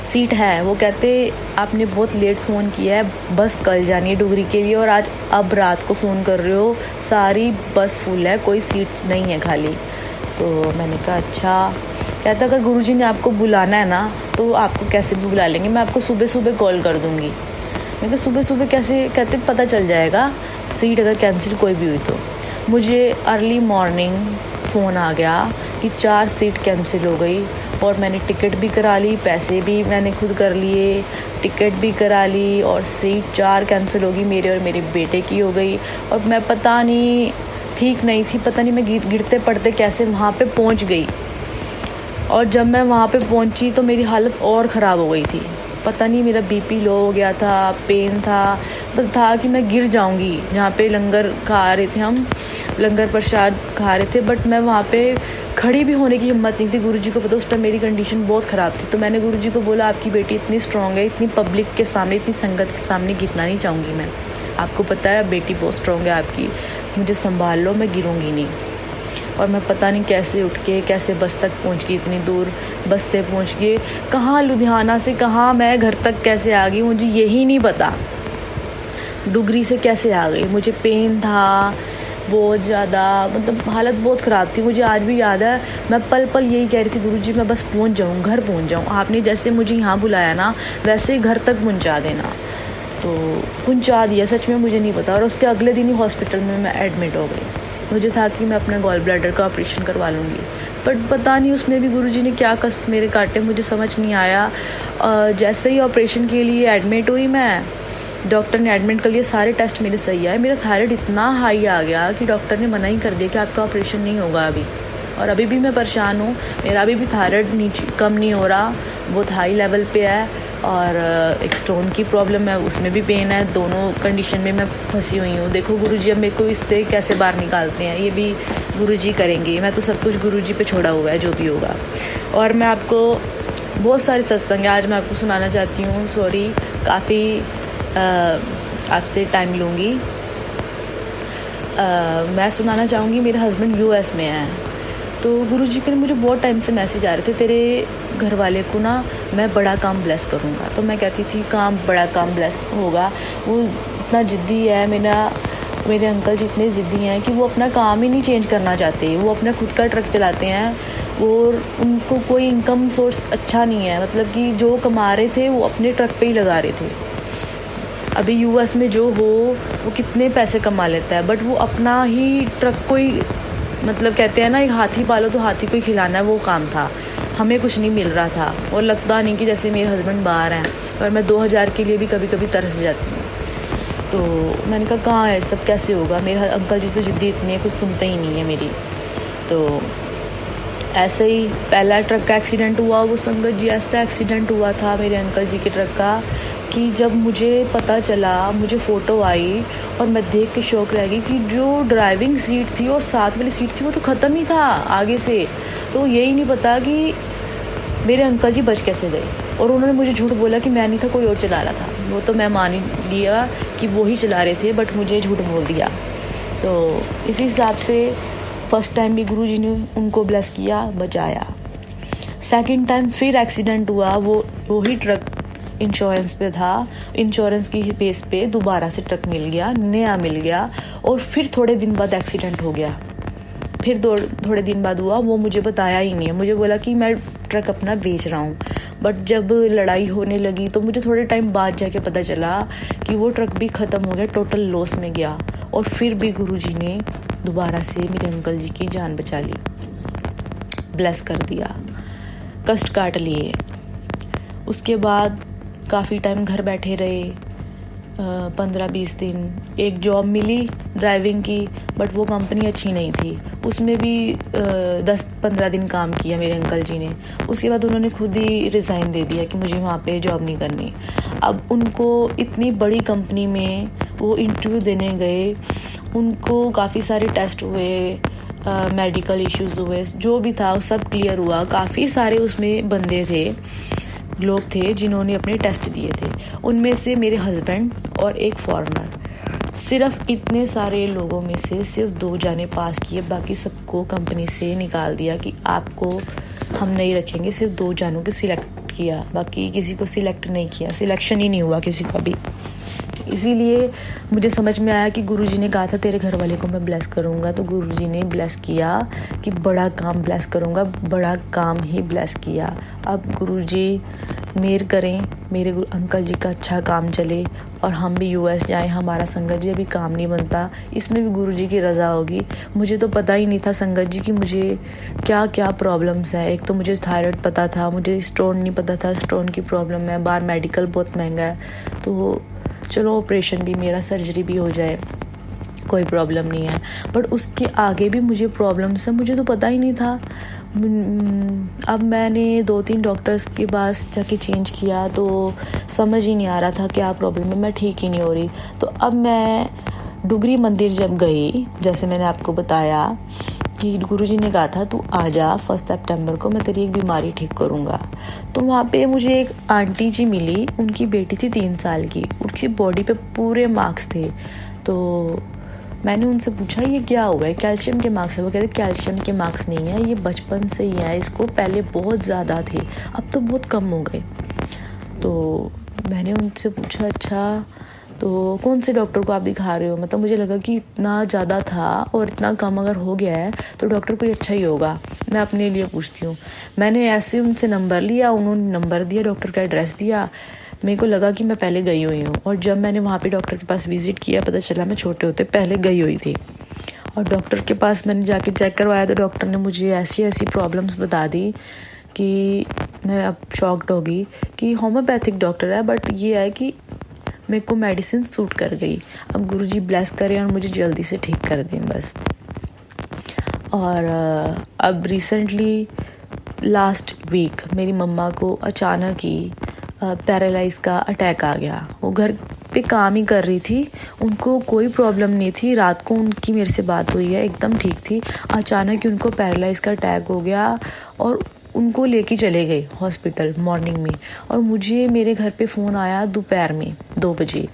सीट है। वो कहते आपने बहुत लेट फ़ोन किया है, बस कल जानी है डुगरी के लिए, और आज अब रात को फ़ोन कर रहे हो, सारी बस फुल है, कोई सीट नहीं है खाली। तो मैंने कहा अच्छा। कहता अगर गुरुजी ने आपको बुलाना है ना तो आपको कैसे भी बुला लेंगे, मैं आपको सुबह सुबह कॉल कर दूँगी। मैं कहा सुबह सुबह कैसे? कहते पता चल जाएगा सीट अगर कैंसिल कोई भी हुई तो। मुझे अर्ली मॉर्निंग फ़ोन आ गया कि 4 सीट कैंसिल हो गई, और मैंने टिकट भी करा ली, पैसे भी मैंने खुद कर लिए, टिकट भी करा ली, और सीट 4 कैंसिल हो गई, मेरे और मेरे बेटे की हो गई। और मैं पता नहीं ठीक नहीं थी, पता नहीं मैं गिरते पड़ते कैसे वहाँ पे पहुँच गई। और जब मैं वहाँ पे पहुँची तो मेरी हालत और ख़राब हो गई थी, पता नहीं मेरा बीपी लो हो गया था, पेन था, तो था कि मैं गिर जाऊंगी। जहाँ पे लंगर खा रहे थे, हम लंगर प्रसाद खा रहे थे, बट मैं वहाँ पे खड़ी भी होने की हिम्मत नहीं थी। गुरुजी को पता उस टाइम मेरी कंडीशन बहुत ख़राब थी। तो मैंने गुरुजी को बोला आपकी बेटी इतनी स्ट्रॉन्ग है, इतनी पब्लिक के सामने, इतनी संगत के सामने गिरना नहीं चाहूँगी मैं, आपको पता है बेटी बहुत स्ट्रॉन्ग है आपकी, मुझे संभाल लो, मैं गिरूँगी नहीं। और मैं पता नहीं कैसे उठ के कैसे बस तक पहुंच गई, इतनी दूर बस से पहुंच गई, कहाँ लुधियाना से कहाँ मैं घर तक कैसे आ गई मुझे यही नहीं पता। डुगरी से कैसे आ गई, मुझे पेन था बहुत ज़्यादा, मतलब हालत बहुत ख़राब थी। मुझे आज भी याद है, मैं पल पल यही कह रही थी गुरुजी मैं बस पहुंच जाऊँ, घर पहुंच जाऊँ, आपने जैसे मुझे यहाँ बुलाया ना वैसे ही घर तक पहुँचा देना। तो पहुँचा दिया, सच में मुझे नहीं पता। और उसके अगले दिन ही हॉस्पिटल में मैं एडमिट हो गई। मुझे था कि मैं अपने गॉल ब्लैडर का ऑपरेशन करवा लूँगी, बट पता नहीं उसमें भी गुरुजी ने क्या कष्ट मेरे काटे, मुझे समझ नहीं आया। जैसे ही ऑपरेशन के लिए एडमिट हुई मैं, डॉक्टर ने एडमिट कर लिया, सारे टेस्ट मेरे सही आए, मेरा थायराइड इतना हाई आ गया कि डॉक्टर ने मना ही कर दिया कि आपका ऑपरेशन नहीं होगा अभी। और अभी भी मैं परेशान हूँ, मेरा अभी भी थायराइड नीचे कम नहीं हो रहा, बहुत हाई लेवल पे है। और एक स्टोन की प्रॉब्लम है, उसमें भी पेन है, दोनों कंडीशन में मैं फंसी हुई हूँ। देखो गुरुजी अब मेरे को इससे कैसे बाहर निकालते हैं, ये भी गुरुजी करेंगे, मैं तो सब कुछ गुरुजी पे छोड़ा हुआ है जो भी होगा। और मैं आपको बहुत सारे सत्संग आज मैं आपको सुनाना चाहती हूँ, सॉरी काफ़ी आपसे टाइम लूँगी। मैं सुनाना चाहूँगी, मेरे हस्बैंड यूएस में हैं, तो गुरुजी के मुझे बहुत टाइम से मैसेज आ रहे थे तेरे घर वाले को ना मैं बड़ा काम ब्लेस करूँगा। तो मैं कहती थी बड़ा काम ब्लेस होगा, वो इतना ज़िद्दी है, मेरे अंकल जी इतने ज़िद्दी हैं कि वो अपना काम ही नहीं चेंज करना चाहते, वो अपना खुद का ट्रक चलाते हैं और उनको कोई इनकम सोर्स अच्छा नहीं है, मतलब कि जो कमा रहे थे वो अपने ट्रक पे ही लगा रहे थे। अभी यूएस में जो हो वो कितने पैसे कमा लेता है, बट वो अपना ही ट्रक को ही मतलब कहते हैं ना, एक हाथी पालो तो हाथी को ही खिलाना है, वो काम था। हमें कुछ नहीं मिल रहा था और लगता नहीं कि जैसे मेरे हस्बैंड बाहर हैं और मैं 2000 के लिए भी कभी कभी तरस जाती हूँ। तो मैंने कहा कहाँ है सब, कैसे होगा, मेरे अंकल जी तो जिद्दी इतने कुछ सुनते ही नहीं है मेरी। तो ऐसे ही पहला ट्रक का एक्सीडेंट हुआ, वो संगत जी ऐसा एक्सीडेंट हुआ था मेरे अंकल जी के ट्रक का कि जब मुझे पता चला, मुझे फ़ोटो आई और मैं देख के शौक रह गई कि जो ड्राइविंग सीट थी और साथ वाली सीट थी वो तो ख़त्म ही था आगे से। तो यही नहीं पता कि मेरे अंकल जी बच कैसे गए। और उन्होंने मुझे झूठ बोला कि मैं नहीं था, कोई और चला रहा था। वो तो मैं मान ही लिया कि वो ही चला रहे थे, बट मुझे झूठ बोल दिया। तो इसी हिसाब से फर्स्ट टाइम भी गुरुजी ने उनको ब्लेस किया, बचाया। सेकंड टाइम फिर एक्सीडेंट हुआ, वो ही ट्रक इंश्योरेंस पे था, इंश्योरेंस की बेस पे दोबारा से ट्रक मिल गया, नया मिल गया। और फिर थोड़े दिन बाद एक्सीडेंट हो गया। फिर थोड़े दिन बाद हुआ, वो मुझे बताया ही नहीं है। मुझे बोला कि मैं ट्रक अपना बेच रहा हूँ, बट जब लड़ाई होने लगी तो मुझे थोड़े टाइम बाद जाके पता चला कि वो ट्रक भी ख़त्म हो गया, टोटल लॉस में गया। और फिर भी गुरुजी ने दोबारा से मेरे अंकल जी की जान बचा ली, ब्लेस कर दिया, कष्ट काट लिए। उसके बाद काफ़ी टाइम घर बैठे रहे, 15-20 दिन। एक जॉब मिली ड्राइविंग की, बट वो कंपनी अच्छी नहीं थी, उसमें भी 10-15 दिन काम किया मेरे अंकल जी ने। उसके बाद उन्होंने खुद ही रिज़ाइन दे दिया कि मुझे वहाँ पे जॉब नहीं करनी। अब उनको इतनी बड़ी कंपनी में वो इंटरव्यू देने गए, उनको काफ़ी सारे टेस्ट हुए, मेडिकल इश्यूज़ हुए, जो भी था सब क्लियर हुआ। काफ़ी सारे उसमें बंदे थे, लोग थे जिन्होंने अपने टेस्ट दिए थे। उनमें से मेरे हस्बैंड और एक फॉरेनर, सिर्फ इतने सारे लोगों में से सिर्फ 2 जाने पास किए, बाकी सबको कंपनी से निकाल दिया कि आपको हम नहीं रखेंगे। सिर्फ 2 जानों को सिलेक्ट किया, बाकी किसी को सिलेक्ट नहीं किया, सिलेक्शन ही नहीं हुआ किसी का भी। इसीलिए मुझे समझ में आया कि गुरुजी ने कहा था तेरे घर वाले को मैं ब्लेस करूँगा, तो गुरुजी ने ब्लेस किया कि बड़ा काम ब्लेस करूँगा, बड़ा काम ही ब्लेस किया। अब गुरुजी मेहर करें, मेरे अंकल जी का अच्छा काम चले और हम भी यूएस जाएं। हमारा संगत जी अभी काम नहीं बनता, इसमें भी गुरुजी की रज़ा होगी। मुझे तो पता ही नहीं था संगत जी कि मुझे क्या क्या प्रॉब्लम्स है। एक तो मुझे थायराइड पता था, मुझे स्टोन नहीं पता था, स्टोन की प्रॉब्लम है, बाहर मेडिकल बहुत महंगा है, तो चलो ऑपरेशन भी मेरा, सर्जरी भी हो जाए, कोई प्रॉब्लम नहीं है। बट उसके आगे भी मुझे प्रॉब्लम्स है, मुझे तो पता ही नहीं था। अब मैंने 2-3 डॉक्टर्स के पास जाके चेंज किया तो समझ ही नहीं आ रहा था क्या प्रॉब्लम है, मैं ठीक ही नहीं हो रही। तो अब मैं डुगरी मंदिर जब गई, जैसे मैंने आपको बताया कि गुरुजी ने कहा था तू आ जा 1 सितंबर को, मैं तेरी एक बीमारी ठीक करूँगा। तो वहाँ पे मुझे एक आंटी जी मिली, उनकी बेटी थी 3 साल की, उनकी बॉडी पे पूरे मार्क्स थे। तो मैंने उनसे पूछा ये क्या हुआ है, कैल्शियम के मार्क्स है? वो कहते कैल्शियम के मार्क्स नहीं है, ये बचपन से ही है, इसको पहले बहुत ज़्यादा थे, अब तो बहुत कम हो गए। तो मैंने उनसे पूछा अच्छा तो कौन से डॉक्टर को आप दिखा रहे हो? मतलब मुझे लगा कि इतना ज़्यादा था और इतना कम अगर हो गया है तो डॉक्टर कोई अच्छा ही होगा, मैं अपने लिए पूछती हूँ। मैंने ऐसे उनसे नंबर लिया, उन्होंने नंबर दिया, डॉक्टर का एड्रेस दिया। मेरे को लगा कि मैं पहले गई हुई हूँ, और जब मैंने वहाँ पे डॉक्टर के पास विज़िट किया, पता चला मैं छोटे होते पहले गई हुई थी। और डॉक्टर के पास मैंने जाके चेक करवाया तो डॉक्टर ने मुझे ऐसी ऐसी प्रॉब्लम्स बता दी कि मैं अब शॉक्ड होगी कि होम्योपैथिक डॉक्टर है, बट ये है कि मेरे को मेडिसिन सूट कर गई। अब गुरुजी ब्लेस करें और मुझे जल्दी से ठीक कर दें बस। और अब रिसेंटली लास्ट वीक मेरी मम्मा को अचानक ही पैरालाइज का अटैक आ गया। वो घर पे काम ही कर रही थी, उनको कोई प्रॉब्लम नहीं थी, रात को उनकी मेरे से बात हुई है, एकदम ठीक थी। अचानक ही उनको पैरालाइज का अटैक हो गया और उनको लेके चले गए हॉस्पिटल मॉर्निंग में। और मुझे मेरे घर पे फ़ोन आया दोपहर में 2 बजे।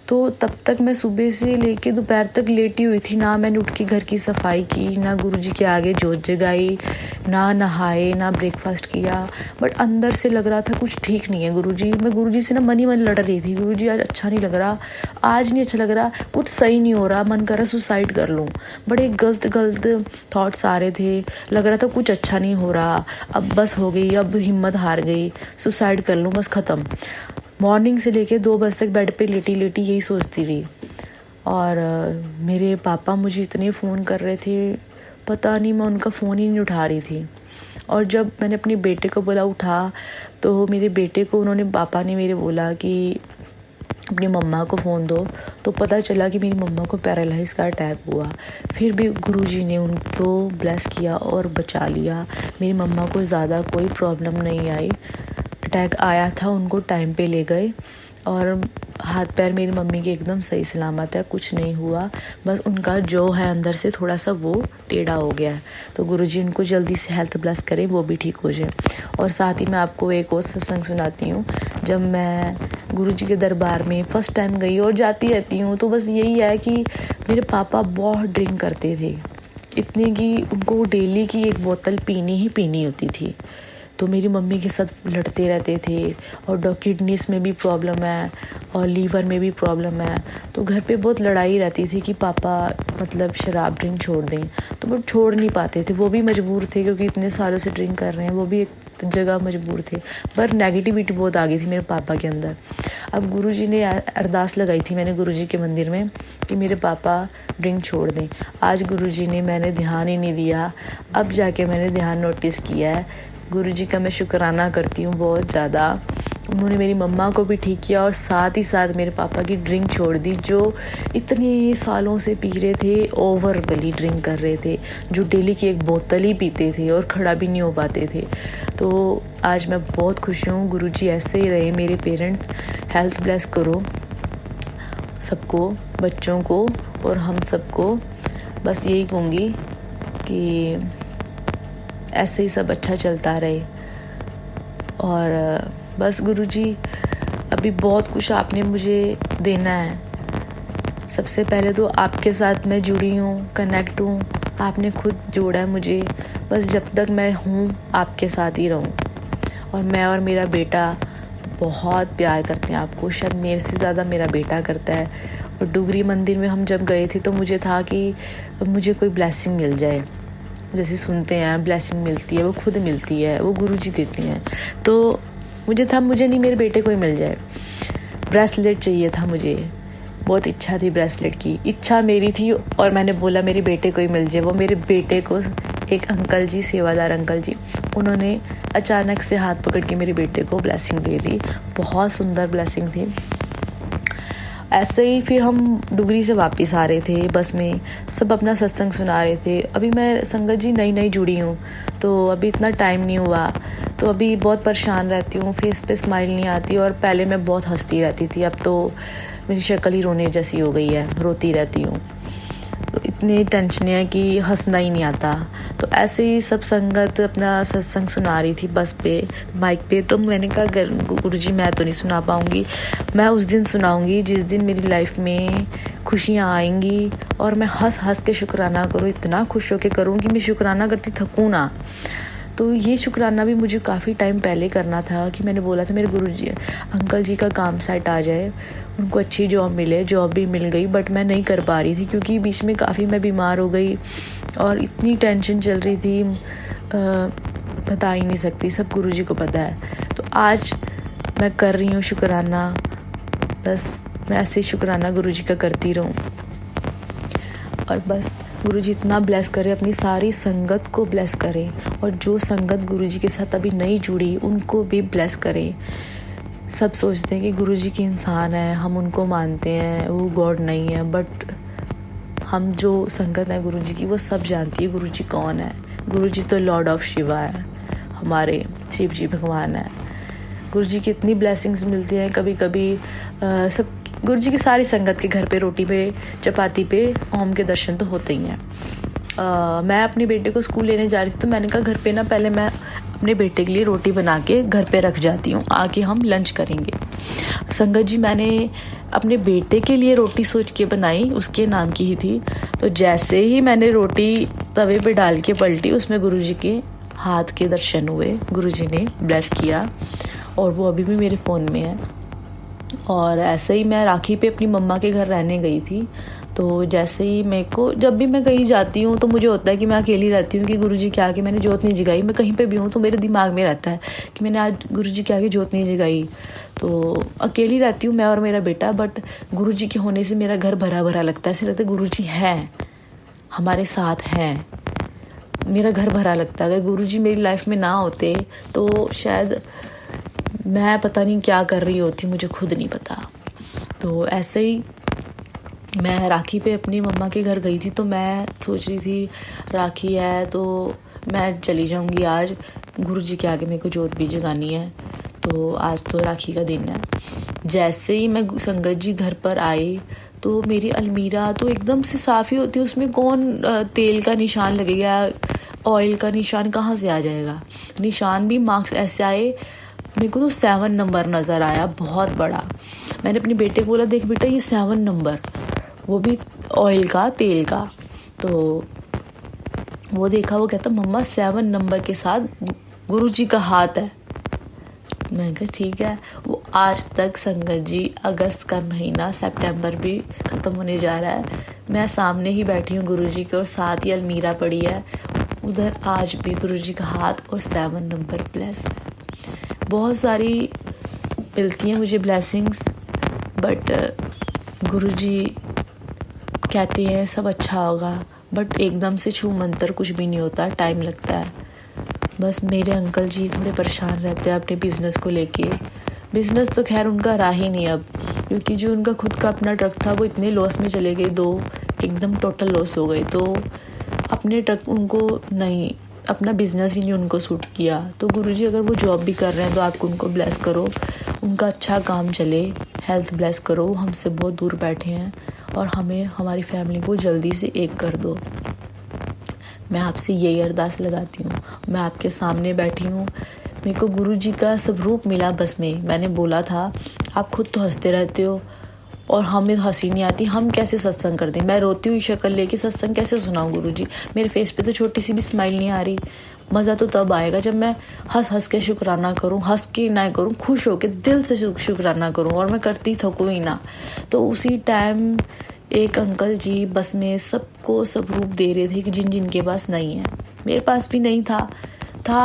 तो तब तक मैं सुबह से लेके दोपहर तक लेटी हुई थी, ना मैंने उठ के घर की सफाई की, ना गुरुजी के आगे जोत जगाई, ना नहाए, ना ब्रेकफास्ट किया। बट अंदर से लग रहा था कुछ ठीक नहीं है गुरुजी। मैं गुरुजी से ना मन ही मन लड़ रही थी, गुरुजी आज अच्छा नहीं लग रहा, आज नहीं अच्छा लग रहा, कुछ सही नहीं हो रहा, मन कर रहा सुसाइड कर लूँ। बड़े गलत गलत थॉट्स आ रहे थे, लग रहा था कुछ अच्छा नहीं हो रहा, अब बस हो गई, अब हिम्मत हार गई, सुसाइड कर लूँ बस, ख़त्म। मॉर्निंग से लेके 2 बजे तक बेड पे लेटी लेटी यही सोचती रही। और मेरे पापा मुझे इतने फ़ोन कर रहे थे, पता नहीं मैं उनका फ़ोन ही नहीं उठा रही थी। और जब मैंने अपने बेटे को बोला उठा, तो मेरे बेटे को पापा ने मेरे बोला कि अपनी मम्मा को फ़ोन दो, तो पता चला कि मेरी मम्मा को पैरालाइज का अटैक हुआ। फिर भी गुरुजी ने उनको ब्लेस किया और बचा लिया। मेरी मम्मा को ज़्यादा कोई प्रॉब्लम नहीं आई। अटैक आया था, उनको टाइम पे ले गए और हाथ पैर मेरी मम्मी के एकदम सही सलामत है, कुछ नहीं हुआ। बस उनका जो है अंदर से थोड़ा सा वो टेढ़ा हो गया है। तो गुरुजी उनको जल्दी से हेल्थ ब्लेस करें, वो भी ठीक हो जाए। और साथ ही मैं आपको एक और सत्संग सुनाती हूँ। जब मैं गुरुजी के दरबार में फ़र्स्ट टाइम गई और जाती रहती हूँ, तो बस यही है कि मेरे पापा बहुत ड्रिंक करते थे, इतनी कि उनको डेली की एक बोतल पीनी ही पीनी होती थी। तो मेरी मम्मी के साथ लड़ते रहते थे और किडनीज में भी प्रॉब्लम है और लीवर में भी प्रॉब्लम है। तो घर पे बहुत लड़ाई रहती थी कि पापा मतलब शराब ड्रिंक छोड़ दें, तो वो छोड़ नहीं पाते थे। वो भी मजबूर थे क्योंकि इतने सालों से ड्रिंक कर रहे हैं, वो भी एक जगह मजबूर थे। पर नेगेटिविटी बहुत आ गई थी मेरे पापा के अंदर। अब गुरुजी ने अरदास लगाई थी मैंने गुरुजी के मंदिर में कि मेरे पापा ड्रिंक छोड़ दें। आज गुरुजी ने, मैंने ध्यान ही नहीं दिया, अब जाके मैंने ध्यान नोटिस किया है। गुरुजी का मैं शुक्राना करती हूँ बहुत ज़्यादा। उन्होंने मेरी मम्मा को भी ठीक किया और साथ ही साथ मेरे पापा की ड्रिंक छोड़ दी, जो इतने सालों से पी रहे थे, ओवर वाली ड्रिंक कर रहे थे, जो डेली की एक बोतल ही पीते थे और खड़ा भी नहीं हो पाते थे। तो आज मैं बहुत खुश हूँ। गुरुजी ऐसे ही रहे मेरे पेरेंट्स, हेल्थ ब्लेस करो सबको, बच्चों को और हम सबको। बस यही कहूँगी कि ऐसे ही सब अच्छा चलता रहे। और बस गुरुजी, अभी बहुत कुछ आपने मुझे देना है। सबसे पहले तो आपके साथ मैं जुड़ी हूँ, कनेक्ट हूँ, आपने खुद जोड़ा है मुझे। बस जब तक मैं हूँ आपके साथ ही रहूँ। और मैं और मेरा बेटा बहुत प्यार करते हैं आपको, शायद मेरे से ज़्यादा मेरा बेटा करता है। और डुगरी मंदिर में हम जब गए थे तो मुझे था कि मुझे कोई ब्लेसिंग मिल जाए। जैसे सुनते हैं ब्लेसिंग मिलती है, वो खुद मिलती है, वो गुरुजी देते हैं। तो मुझे था, मुझे नहीं, मेरे बेटे को ही मिल जाए। ब्रेसलेट चाहिए था मुझे, बहुत इच्छा थी ब्रेसलेट की, इच्छा मेरी थी। और मैंने बोला मेरे बेटे को ही मिल जाए। वो मेरे बेटे को एक अंकल जी, सेवादार अंकल जी, उन्होंने अचानक से हाथ पकड़ के मेरे बेटे को ब्लेसिंग दे दी। बहुत सुंदर ब्लेसिंग थी। ऐसे ही फिर हम डुगरी से वापस आ रहे थे बस में, सब अपना सत्संग सुना रहे थे। अभी मैं संगत जी नई जुड़ी हूँ, तो अभी इतना टाइम नहीं हुआ, तो अभी बहुत परेशान रहती हूँ, फेस पे स्माइल नहीं आती। और पहले मैं बहुत हंसती रहती थी, अब तो मेरी शक्ल ही रोने जैसी हो गई है, रोती रहती हूँ। तो इतनी टेंशन है कि हंसना ही नहीं आता। तो ऐसे ही सब संगत अपना सत्संग सुना रही थी बस पे, माइक पे। तो मैंने कहा गुरुजी मैं तो नहीं सुना पाऊँगी, मैं उस दिन सुनाऊँगी जिस दिन मेरी लाइफ में खुशियाँ आएंगी और मैं हंस हंस के शुक्राना करूँ, इतना खुश होकर करूँ कि मैं शुक्राना करती थकूँ ना। तो ये शुक्राना भी मुझे काफ़ी टाइम पहले करना था कि मैंने बोला था मेरे गुरुजी अंकल जी का काम सेट आ जाए, उनको अच्छी जॉब मिले। जॉब भी मिल गई, बट मैं नहीं कर पा रही थी क्योंकि बीच में काफ़ी मैं बीमार हो गई और इतनी टेंशन चल रही थी, बता ही नहीं सकती, सब गुरुजी को पता है। तो आज मैं कर रही हूँ शुक्राना, बस मैं ऐसे ही शुक्राना गुरुजी का करती रहूँ। और बस गुरुजी इतना ब्लेस करे, अपनी सारी संगत को ब्लेस करें, और जो संगत गुरुजी के साथ अभी नहीं जुड़ी उनको भी ब्लेस करें। सब सोचते हैं कि गुरुजी के इंसान है, हम उनको मानते हैं, वो गॉड नहीं है, बट हम जो संगत है गुरुजी की वो सब जानती है गुरुजी कौन है। गुरुजी तो लॉर्ड ऑफ शिवा है, हमारे शिव जी भगवान है। गुरुजी की इतनी ब्लेसिंग्स मिलती हैं। कभी कभी सब गुरुजी की सारी संगत के घर पे रोटी पे चपाती पे ओम के दर्शन तो होते ही हैं। मैं अपने बेटे को स्कूल लेने जा रही थी, तो मैंने कहा घर पे ना पहले मैं अपने बेटे के लिए रोटी बना के घर पे रख जाती हूँ, आके हम लंच करेंगे। संगत जी मैंने अपने बेटे के लिए रोटी सोच के बनाई, उसके नाम की ही थी। तो जैसे ही मैंने रोटी तवे पे डाल के पलटी, उसमें गुरुजी के हाथ के दर्शन हुए, गुरुजी ने ब्लेस किया, और वो अभी भी मेरे फ़ोन में है। और ऐसे ही मैं राखी पे अपनी मम्मा के घर रहने गई थी। तो जैसे ही मेरे को, जब भी मैं कहीं जाती हूँ तो मुझे होता है कि मैं अकेली रहती हूँ कि गुरुजी के आगे मैंने जोत नहीं जगाई। मैं कहीं पे भी हूँ तो मेरे दिमाग में रहता है कि मैंने आज गुरुजी के आगे जोत नहीं जगाई। तो अकेली रहती हूँ मैं और मेरा बेटा, बट गुरुजी के होने से मेरा घर भरा भरा लगता है। ऐसे लगता है गुरुजी हैं, हमारे साथ हैं। मेरा घर भरा लगता है। अगर गुरुजी मेरी लाइफ में ना होते तो शायद मैं पता नहीं क्या कर रही होती, मुझे खुद नहीं पता। तो ऐसे ही मैं राखी पे अपनी मम्मा के घर गई थी, तो मैं सोच रही थी राखी है तो मैं चली जाऊंगी आज, गुरुजी के आगे मेरे को जोत भी जगानी है, तो आज तो राखी का दिन है। जैसे ही मैं संगत जी घर पर आई तो मेरी अलमीरा तो एकदम से साफ ही होती है, उसमें कौन तेल का निशान लगेगा, ऑयल का निशान कहाँ से आ जाएगा। निशान भी मार्क्स ऐसे आए, मेरे को तो 7 नंबर नज़र आया, बहुत बड़ा। मैंने अपने बेटे को बोला, देख बेटा ये 7 नंबर, वो भी ऑयल का, तेल का। तो वो देखा, वो कहता मम्मा 7 नंबर के साथ गुरुजी का हाथ है। मैं कहा ठीक है। वो आज तक संगत जी, अगस्त का महीना, सितंबर भी ख़त्म होने जा रहा है, मैं सामने ही बैठी हूँ गुरुजी के और साथ ही अलमीरा पड़ी है, उधर आज भी गुरुजी का हाथ और 7 नंबर प्लस है। बहुत सारी मिलती हैं मुझे ब्लेसिंग्स, बट गुरुजी कहते हैं सब अच्छा होगा, बट एकदम से छू मंतर कुछ भी नहीं होता, टाइम लगता है। बस मेरे अंकल जी थोड़े परेशान रहते हैं अपने बिज़नेस को लेके। बिज़नेस तो खैर उनका रहा ही नहीं अब, क्योंकि जो उनका खुद का अपना ट्रक था वो इतने लॉस में चले गए, 2 एकदम टोटल लॉस हो गए। तो अपने ट्रक उनको नहीं, अपना बिज़नेस ही नहीं उनको सूट किया। तो गुरुजी अगर वो जॉब भी कर रहे हैं तो आप उनको ब्लेस करो, उनका अच्छा काम चले, हेल्थ ब्लेस करो। हमसे बहुत दूर बैठे हैं और हमें, हमारी फैमिली को जल्दी से एक कर दो। मैं आपसे यही अरदास लगाती हूँ। मैं आपके सामने बैठी हूँ, मेरे को गुरुजी का स्वरूप मिला बस में। मैंने बोला था आप खुद तो हंसते रहते हो और हमें हंसी नहीं आती, हम कैसे सत्संग करते हैं। मैं रोती हुई शक्ल लेके सत्संग कैसे सुनाऊँ गुरुजी, मेरे फेस पे तो छोटी सी भी स्माइल नहीं आ रही। मज़ा तो तब आएगा जब मैं हंस हंस के शुक्राना करूँ, हंस के ना करूँ, खुश होके दिल से शुक्राना करूँ, और मैं करती थकूँ ही ना। तो उसी टाइम एक अंकल जी बस में सबको सब रूप दे रहे थे कि जिन जिन के पास नहीं है। मेरे पास भी नहीं था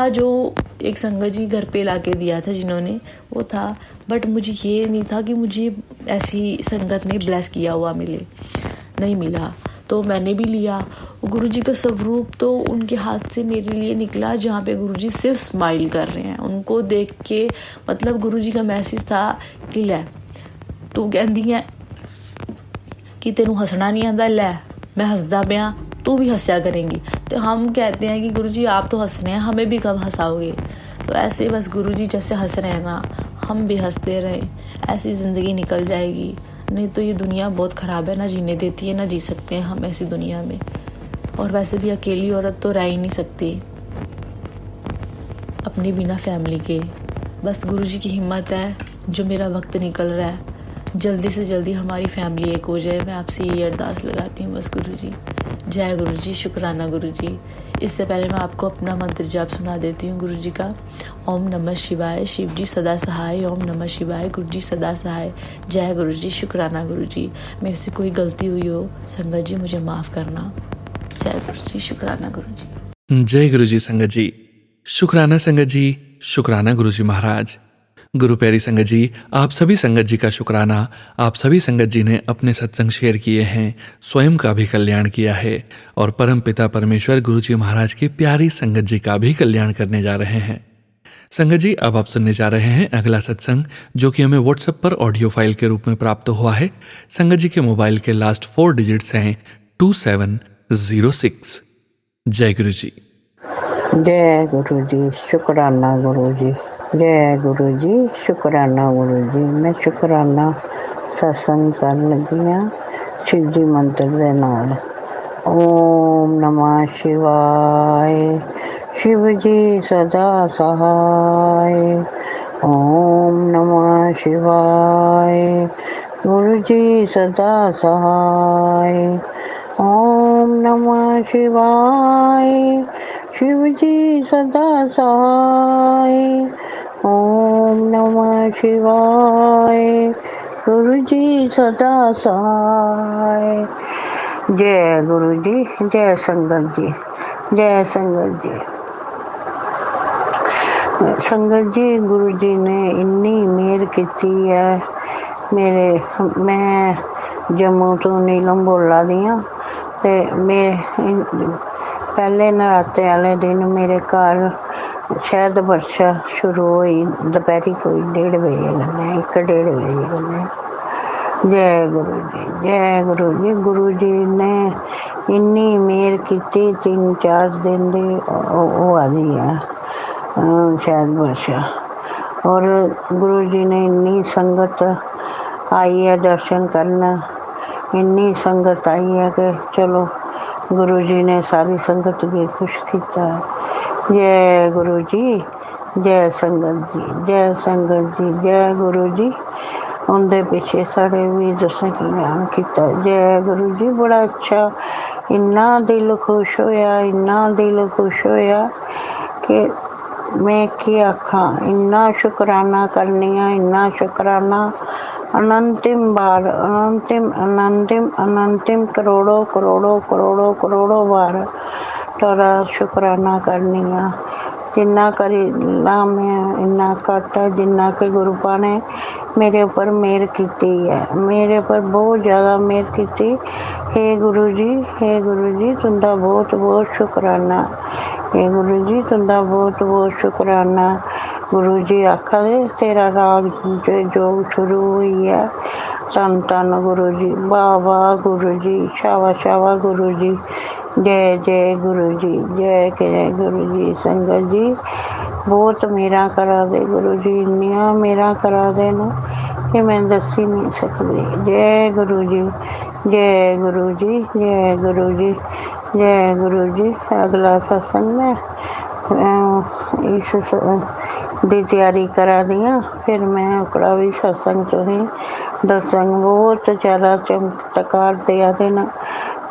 जो एक संगत जी घर पे लाके दिया था जिन्होंने, वो था, बट मुझे ये नहीं था कि मुझे ऐसी संगत में ब्लेस किया हुआ मिले, नहीं मिला। तो मैंने भी लिया। गुरुजी का स्वरूप तो उनके हाथ से मेरे लिए निकला, जहाँ पे गुरुजी सिर्फ स्माइल कर रहे हैं। उनको देख के मतलब गुरुजी का मैसेज था कि ले तू कहती है कि तेनू हंसना नहीं आता, लै मैं हंसदा पिया, तू भी हंसा करेंगी। तो हम कहते हैं कि गुरुजी आप तो हंस रहे हैं, हमें भी कब हंसाओगे। तो ऐसे बस गुरुजी जैसे हंस रहे हैं ना, हम भी हंसते रहें, ऐसी ज़िंदगी निकल जाएगी। नहीं तो ये दुनिया बहुत ख़राब है, ना जीने देती है, ना जी सकते हैं हम ऐसी दुनिया में। और वैसे भी अकेली औरत तो रह ही नहीं सकती अपनी बिना फैमिली के। बस गुरुजी की हिम्मत है, जो मेरा वक्त निकल रहा है, जल्दी से जल्दी हमारी फैमिली एक हो जाए। मैं आपसे ये अरदास लगाती हूँ बस गुरुजी। जय गुरुजी, शुक्राना गुरुजी। इससे पहले मैं आपको अपना मंत्र जाप सुना देती हूँ गुरुजी का। ओम नमः शिवाय, शिव जी सदा सहाय। ओम नमः शिवाय, गुरुजी सदा सहाय। जय गुरुजी, शुक्राना गुरुजी। मेरे से कोई गलती हुई हो संगत जी मुझे माफ़ करना। जय गुरुजी, शुक्राना गुरुजी। जय गुरुजी संगत जी, शुक्राना संगत जी, शुक्राना गुरुजी महाराज। गुरु प्यारी संगत जी, आप सभी संगत जी का शुक्राना। आप सभी संगत जी ने अपने सत्संग शेयर किए हैं, स्वयं का भी कल्याण किया है और परम पिता परमेश्वर गुरु जी महाराज की प्यारी संगत जी का भी कल्याण करने जा रहे हैं। संगत जी, अब आप सुनने जा रहे हैं अगला सत्संग, जो कि हमें व्हाट्सएप पर ऑडियो फाइल के रूप में प्राप्त हुआ है। संगत जी के मोबाइल के लास्ट 4 डिजिट्स हैं 2706। जय गुरु जी। जय गुरु जी, शुक्राना गुरु जी। जय गुरु जी, शुक्राना गुरु जी। मैं शुक्राना सत्संग कर लगी हाँ शिव जी मंत्र दे नाल। ओम नमः शिवाय, शिव जी सदा सहाय। ओम नमः शिवाय, गुरु जी सदा सहाय। ओम नमः शिवाय, शिव जी सदा सहाय। ओम नमः शिवाय, गुरु जी सदा सहाय। जय गुरु जी, जय संगत जी, जय संगत जी। संगत जी, गुरु जी ने इन्नी मेहर की है मैं जम्मू तो नीलम बोला दी हाँ। ते मैं पहले नराते वाले दिन मेरे घर शायद वर्षा शुरू हुई दोपहरी कोई 1:30 बजे कन्नै 1-1:30 बजे कन्नै। जय गुरु जी, जय गुरु जी। गुरु जी ने इन्नी मेहर कीती 3-4 दिन दी होआ दी है शायद वर्षा। और गुरु जी ने इन्नी संगत आई है दर्शन करना, इन्नी संगत आई है कि चलो गुरु जी ने सारी संगत गी खुश किया। जय गुरु जी, जय संगत जी, जय संगत जी, जय गुरु जी। उनके पिछे साढ़े भी दर्शन किया। जय गुरु जी। बड़ा अच्छा, इन्ना दिल खुश होया, इन्ना दिल खुश होया कि मैं क्या आखा। इन्ना शुकराना करनी आ, इन्ना शुकराना अनंतिम बार, अनंतिम अनंतिम अनंतिम करोड़ों करोड़ों करोड़ों करोड़ों बार थोड़ा शुकराना करनी आ। जिन्ना करी ला मैं इन्ना घट है, जिन्ना के गुरु पा ने मेरे ऊपर मेहर की है, मेरे ऊपर बहुत ज़्यादा मेहर की। हे गुरु जी, हे गुरु जी, तुंदा बहुत बहुत शुकराना। हे गुरु जी, तुंदा बहुत बहुत शुकराना। गुरु जी आखा दे तेरा राग जोग शुरू हुई है। धन धन गुरु जी, वाह वाह गुरु जी, शावा शावा गुरु जी। जय जय गुरु जी, जय गुरु जी। संगत जी बहुत मेहर करा दे गुरु जी, इन्नियां मेहर करा दे न कि मैं दस ही नहीं सकती। जय गुरु जी, जय गुरु जी, जय गुरु जी, जय गुरु जी। अगला सत्संग में इस दी तैयारी करा दियाँ, फिर मैं ओकड़ा भी सत्संग तुसें दसंग। बहुत ज़्यादा चमत्कार दिया देना,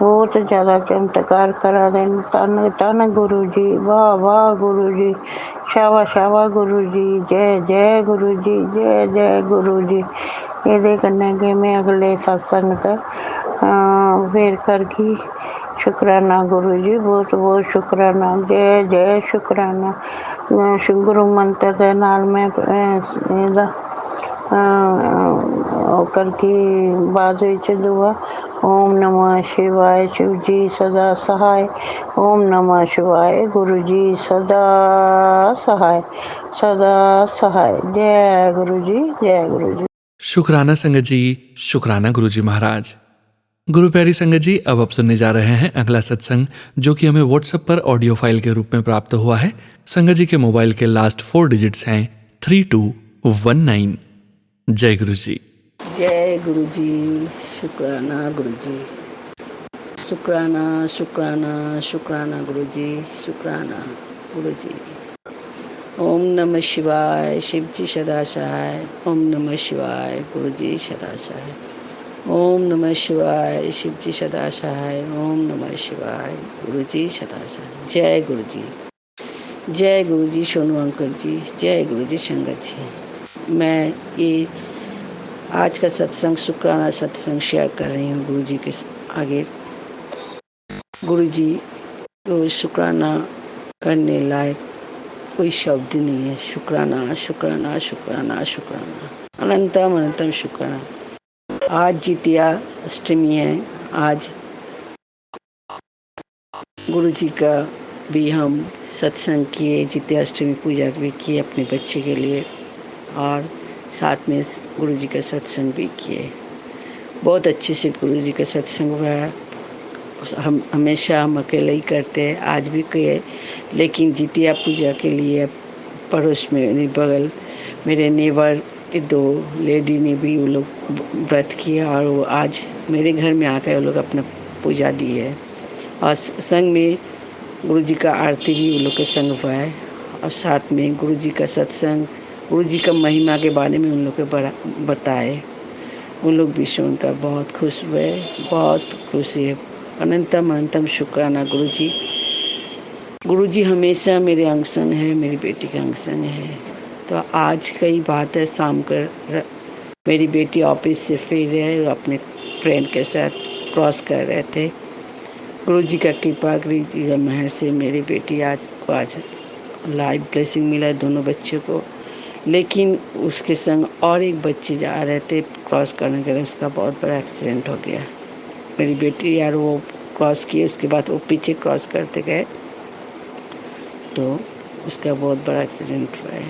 बहुत ज़्यादा चमत्कार करा देन। धन धन गुरु जी, वाह वाह गुरु जी, शावा शावा गुरु जी। जय जय गुरु जी, जय जय गुरु जी। ये कन्नै कि मैं अगले सत्संग तक फिर करगी। शुकराना गुरु जी, बहुत बहुत शुकराना। जय जय शुकराना। गुरु मंत्र दे नाल मैं ਇਹਦਾ करके बाद विच दुआ। ओम नमः शिवाय, शिव जी सदा सहाय। ओम नमः शिवाय, गुरु जी सदा सहाय, सदा सहाय। जय गुरु जी, जय गुरु जी। शुक्राना संगत जी, शुक्राना गुरु जी महाराज। गुरु प्यारी संगत जी, अब आप सुनने जा रहे हैं अगला सत्संग, जो कि हमें व्हाट्सएप पर ऑडियो फाइल के रूप में प्राप्त हुआ है। संगत जी के मोबाइल के लास्ट 4 डिजिट्स हैं 3219। जय गुरु जी। जय गुरु जी, शुक्राना गुरु जी, शुक्राना शुक्राना शुक्राना गुरु जी, शुक्राना गुरु जी। ओम नमः शिवाय, शिव जी सदा सहाय। ओम नमः शिवाय, गुरु जी सदा सहाय। ओम नमः शिवाय, शिव जी सदा सहाय। ओम नमः शिवाय, गुरु जी सदा सहाय। जय गुरु जी, जय गुरु जी सोनू अंकल जी, जय गुरु जी संगत जी। मैं ये आज का सत्संग शुक्राना सत्संग शेयर कर रही हूँ गुरु जी के आगे। गुरु जी तो शुक्राना करने लायक कोई शब्द नहीं है। शुक्राना शुक्राना शुक्राना शुक्राना, अनंतम अनंतम शुक्राना। आज जितिया अष्टमी है। आज गुरु जी का भी हम सत्संग किए, जितिया अष्टमी पूजा भी किए अपने बच्चे के लिए, और साथ में गुरु जी का सत्संग भी किए। बहुत अच्छे से गुरु जी का सत्संग हुआ। हम हमेशा हम अकेले ही करते हैं, आज भी किए, लेकिन जितिया पूजा के लिए पड़ोस में बगल मेरे नेबर के 2 लेडी ने भी वो लोग व्रत किया, और वो आज मेरे घर में आकर वो लोग अपना पूजा दी है। और संग में गुरु जी का आरती भी वो लोग के संग हुआ है, और साथ में गुरु जी का सत्संग, गुरु जी का महिमा के बारे में उन लोग को बताए। उन लोग भी सुनकर बहुत खुश हुए, बहुत खुशी है। अनंतम अनंतम शुक्राना गुरु जी। गुरु जी हमेशा मेरे अंग संग है, मेरी बेटी के अंग संग है। तो आज कई बात है, शाम कर मेरी बेटी ऑफिस से फिर रहे, अपने फ्रेंड के साथ क्रॉस कर रहे थे। गुरु जी का कृपा, गुरु जी का मेहर से मेरी बेटी आज लाइव ब्लेसिंग मिला दोनों बच्चों को। लेकिन उसके संग और एक बच्चे जा रहे थे क्रॉस करने के लिए, उसका बहुत बड़ा एक्सीडेंट हो गया। मेरी बेटी यार वो क्रॉस किए, उसके बाद वो पीछे क्रॉस करते गए तो उसका बहुत बड़ा एक्सीडेंट हुआ है।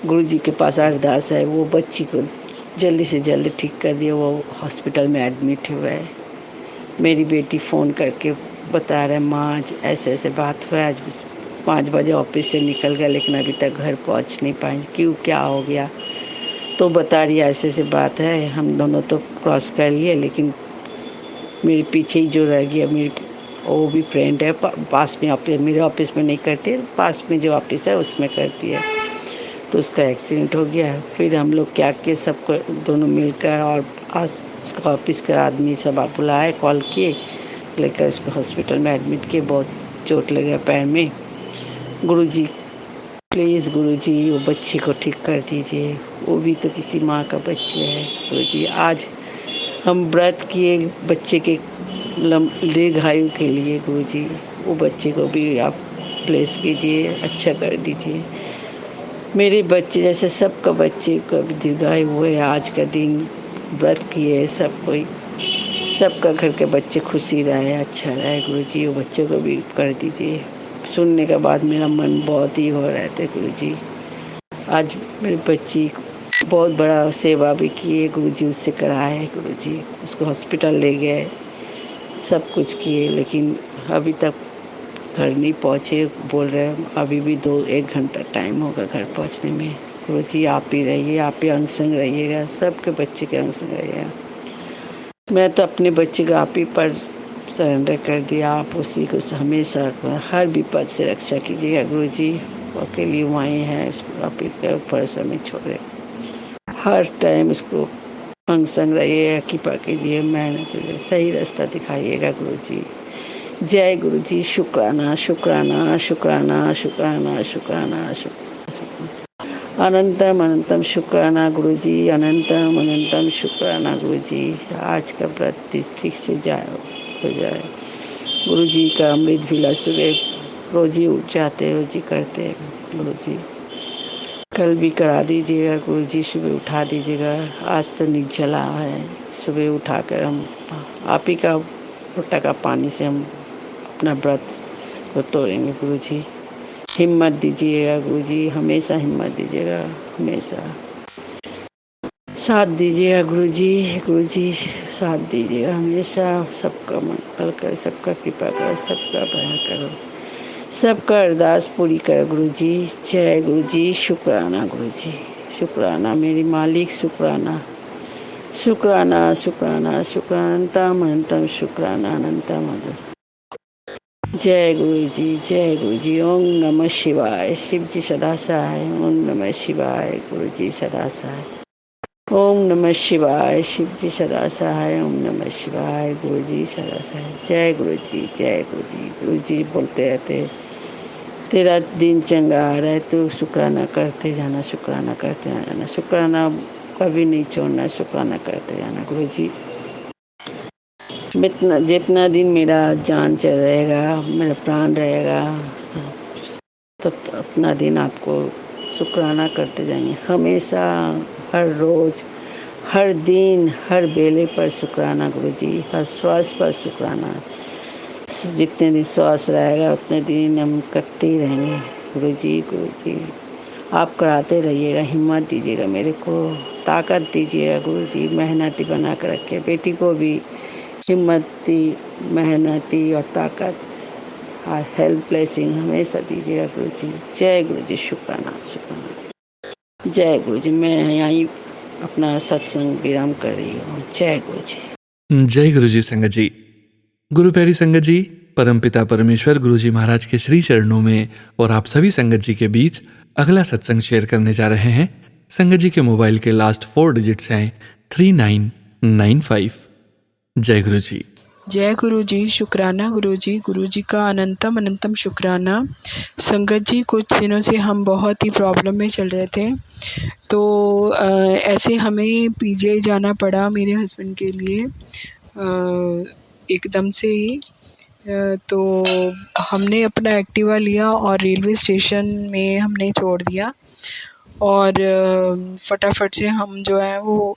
गुरुजी के पास अरदास है, वो बच्ची को जल्दी से जल्दी ठीक कर दिया, वो हॉस्पिटल में एडमिट हुआ है। मेरी बेटी फ़ोन करके बता रहा है, माँ आज ऐसे ऐसे बात हुआ, आज 5 बजे ऑफिस से निकल गया लेकिन अभी तक घर पहुँच नहीं पाए, क्यों, क्या हो गया? तो बता रही है ऐसे ऐसे बात है, हम दोनों तो क्रॉस कर लिए लेकिन मेरे पीछे ही जो रह गया, मेरी वो भी फ्रेंड है, पास में ऑफिस, मेरे ऑफिस में नहीं करती, पास में जो ऑफिस है उसमें करती है, तो उसका एक्सीडेंट हो गया। फिर हम लोग क्या किए, सबको दोनों मिलकर और आज उसका ऑफिस का आदमी सब आप बुलाए, कॉल किए, लेकर उसको हॉस्पिटल में एडमिट किए, बहुत चोट लगा पैर में। गुरुजी प्लीज़ गुरुजी वो बच्ची को ठीक कर दीजिए, वो भी तो किसी माँ का बच्चा है। गुरुजी आज हम व्रत किए बच्चे के दीर्घायु के लिए, गुरुजी वो बच्चे को भी आप प्लेस कीजिए, अच्छा कर दीजिए। मेरे बच्चे जैसे सबका बच्चे को भी दीर्घायु हुए, आज का दिन व्रत किए, सब कोई सबका घर के बच्चे खुशी रहे, अच्छा रहे। गुरुजी वो बच्चों को भी कर दीजिए। सुनने के बाद मेरा मन बहुत ही हो रहा था गुरुजी। आज मेरी बच्ची बहुत बड़ा सेवा भी किए गुरुजी, उससे कराए गुरुजी, उसको हॉस्पिटल ले गए, सब कुछ किए लेकिन अभी तक घर नहीं पहुँचे। बोल रहे हैं अभी भी 2-1 घंटा टाइम होगा घर पहुँचने में। गुरुजी आप ही रहिए, आप ही अंग संग रहिएगा, सबके बच्चे के अंग संग रहिएगा। मैं तो अपने बच्चे को आप ही पर सरेंडर कर दिया, आप उसी को हमेशा हर विपद से रक्षा कीजिएगा गुरुजी। अकेली माई है, उसको आप ही के भरोसा में छोड़े, हर टाइम उसको अंग संग रहिएगा, कृपा कीजिए, मेहनत कीजिए, सही रास्ता दिखाइएगा गुरुजी। जय गुरुजी। शुक्राना शुक्राना शुक्राना शुक्राना शुक्राना शुक्राना अनंतम अनंतम शुक्राना गुरुजी, अनंतम अनंतम शुक्राना गुरुजी। आज का व्रत ठीक से हो जाए। गुरुजी का अमृत विला सुबह रोज ही उठ जाते, रोज ही करते गुरुजी। कल भी करा दीजिएगा गुरुजी, सुबह उठा दीजिएगा। आज तो निर्जला है, सुबह उठाकर हम आप ही का लोटा का पानी से हम अपना व्रत को तोड़ेंगे गुरुजी। हिम्मत दीजिएगा गुरुजी, हमेशा हिम्मत दीजिएगा, हमेशा साथ दीजिएगा गुरुजी। गुरुजी साथ दीजिएगा हमेशा, सबका मंगल कर, सबका कृपा कर, सबका भला करो, सबका अरदास पूरी करो गुरुजी। जय गुरुजी। शुक्राना गुरुजी, शुक्राना मेरी मालिक, शुक्राना शुक्राना शुक्राना शुक्राना अनंतम अनंतम शुक्राना अनंतम अनंतम। जय गुरुजी, जय गुरुजी। ओम नमः शिवाय। शिव जी सदा सहाय। ओम नमः शिवाय। गुरुजी सदा सहाय। ओम नमः शिवाय। शिव जी सदा सहाय। ओम नमः शिवाय। गुरुजी सदा सहाय। जय गुरुजी, जय गुरुजी। गुरुजी बोलते रहते तेरा दिन चंगा आ रहा है तो शुक्राना करते जाना, शुक्राना करते जाना, शुक्राना कभी नहीं छोड़ना, शुक्राना करते जाना गुरुजी। जितना दिन मेरा जान चल रहेगा, मेरा प्राण रहेगा, तब अपना दिन आपको शुक्राना करते जाएंगे हमेशा, हर रोज, हर दिन, हर बेले पर शुक्राना गुरुजी, हर श्वास पर शुक्राना। जितने दिन श्वास रहेगा उतने दिन हम करते ही रहेंगे गुरुजी। गुरुजी आप कराते रहिएगा, हिम्मत दीजिएगा, मेरे को ताकत दीजिएगा गुरुजी, मेहनती बना कर रखिए। बेटी को भी हिम्मती, मेहनती और ताकत और हेल्थ ब्लेसिंग हमेशा दीजिएगा गुरुजी। जय गुरुजी। शुक्राना शुक्राना। जय गुरुजी। मैं यहीं अपना सत्संग विराम कर रही हूँ। जय गुरुजी। जय गुरुजी संगत जी। गुरु प्यारी संगत जी, परमपिता परमेश्वर गुरुजी महाराज के श्री चरणों में और आप सभी संगत जी के बीच अगला सत्संग शेयर करने जा रहे हैं। संगत जी के मोबाइल के लास्ट 4 डिजिट्स हैं 3995। जय गुरु जी। जय गुरु जी। शुक्राना गुरु जी का अनंतम अनंतम शुक्राना। संगत जी, कुछ दिनों से हम बहुत ही प्रॉब्लम में चल रहे थे, तो ऐसे हमें पीजीआई जाना पड़ा मेरे हस्बैंड के लिए एकदम से ही। तो हमने अपना एक्टिवा लिया और रेलवे स्टेशन में हमने छोड़ दिया और फटाफट से हम जो है वो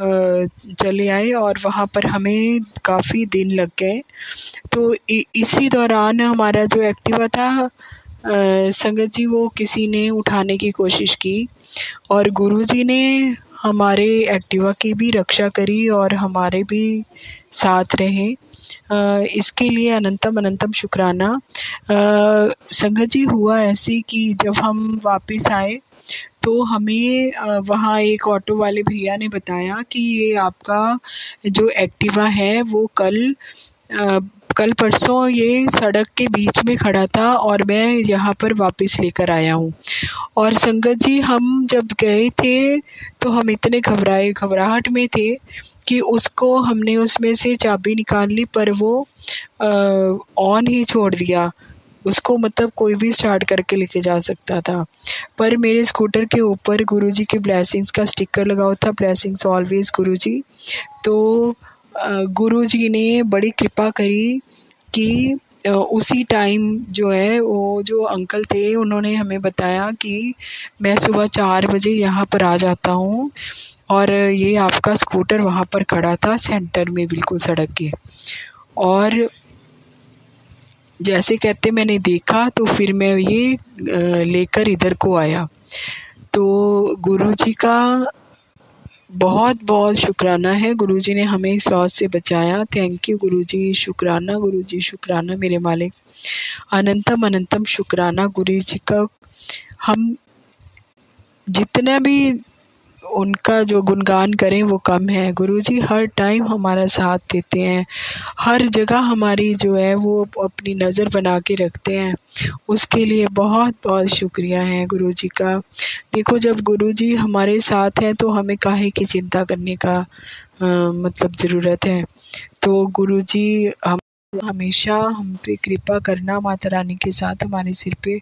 चले आए और वहाँ पर हमें काफ़ी दिन लग गए। तो इसी दौरान हमारा जो एक्टिवा था संगत जी वो किसी ने उठाने की कोशिश की और गुरुजी ने हमारे एक्टिवा की भी रक्षा करी और हमारे भी साथ रहे। इसके लिए अनंतम अनंतम शुक्राना। संगत जी हुआ ऐसे कि जब हम वापस आए तो हमें वहाँ एक ऑटो वाले भैया ने बताया कि ये आपका जो एक्टिवा है वो कल परसों ये सड़क के बीच में खड़ा था और मैं यहाँ पर वापस लेकर आया हूँ। और संगत जी हम जब गए थे तो हम इतने घबराहट में थे कि उसको हमने उसमें से चाबी निकाल ली, पर वो ऑन ही छोड़ दिया उसको, मतलब कोई भी स्टार्ट करके लेके जा सकता था। पर मेरे स्कूटर के ऊपर गुरुजी के ब्लेसिंग्स का स्टिकर लगा हुआ था, ब्लेसिंग्स ऑलवेज गुरुजी। तो गुरुजी ने बड़ी कृपा करी कि उसी टाइम जो है वो जो अंकल थे उन्होंने हमें बताया कि मैं सुबह 4 बजे यहाँ पर आ जाता हूँ और ये आपका स्कूटर वहाँ पर खड़ा था सेंटर में बिल्कुल सड़क के। और जैसे कहते मैंने देखा तो फिर मैं ये लेकर इधर को आया। तो गुरुजी का बहुत बहुत शुक्राना है, गुरुजी ने हमें इस लॉस से बचाया। थैंक यू गुरुजी, शुक्राना गुरुजी, शुक्राना मेरे मालिक, अनंतम अनंतम शुक्राना गुरुजी का। हम जितना भी उनका जो गुणगान करें वो कम है। गुरुजी हर टाइम हमारा साथ देते हैं, हर जगह हमारी जो है वो अपनी नज़र बना के रखते हैं, उसके लिए बहुत बहुत शुक्रिया है गुरुजी का। देखो जब गुरुजी हमारे साथ हैं तो हमें काहे की चिंता करने का मतलब ज़रूरत है। तो गुरुजी हम हमेशा हम पे कृपा करना, माता रानी के साथ हमारे सिर पे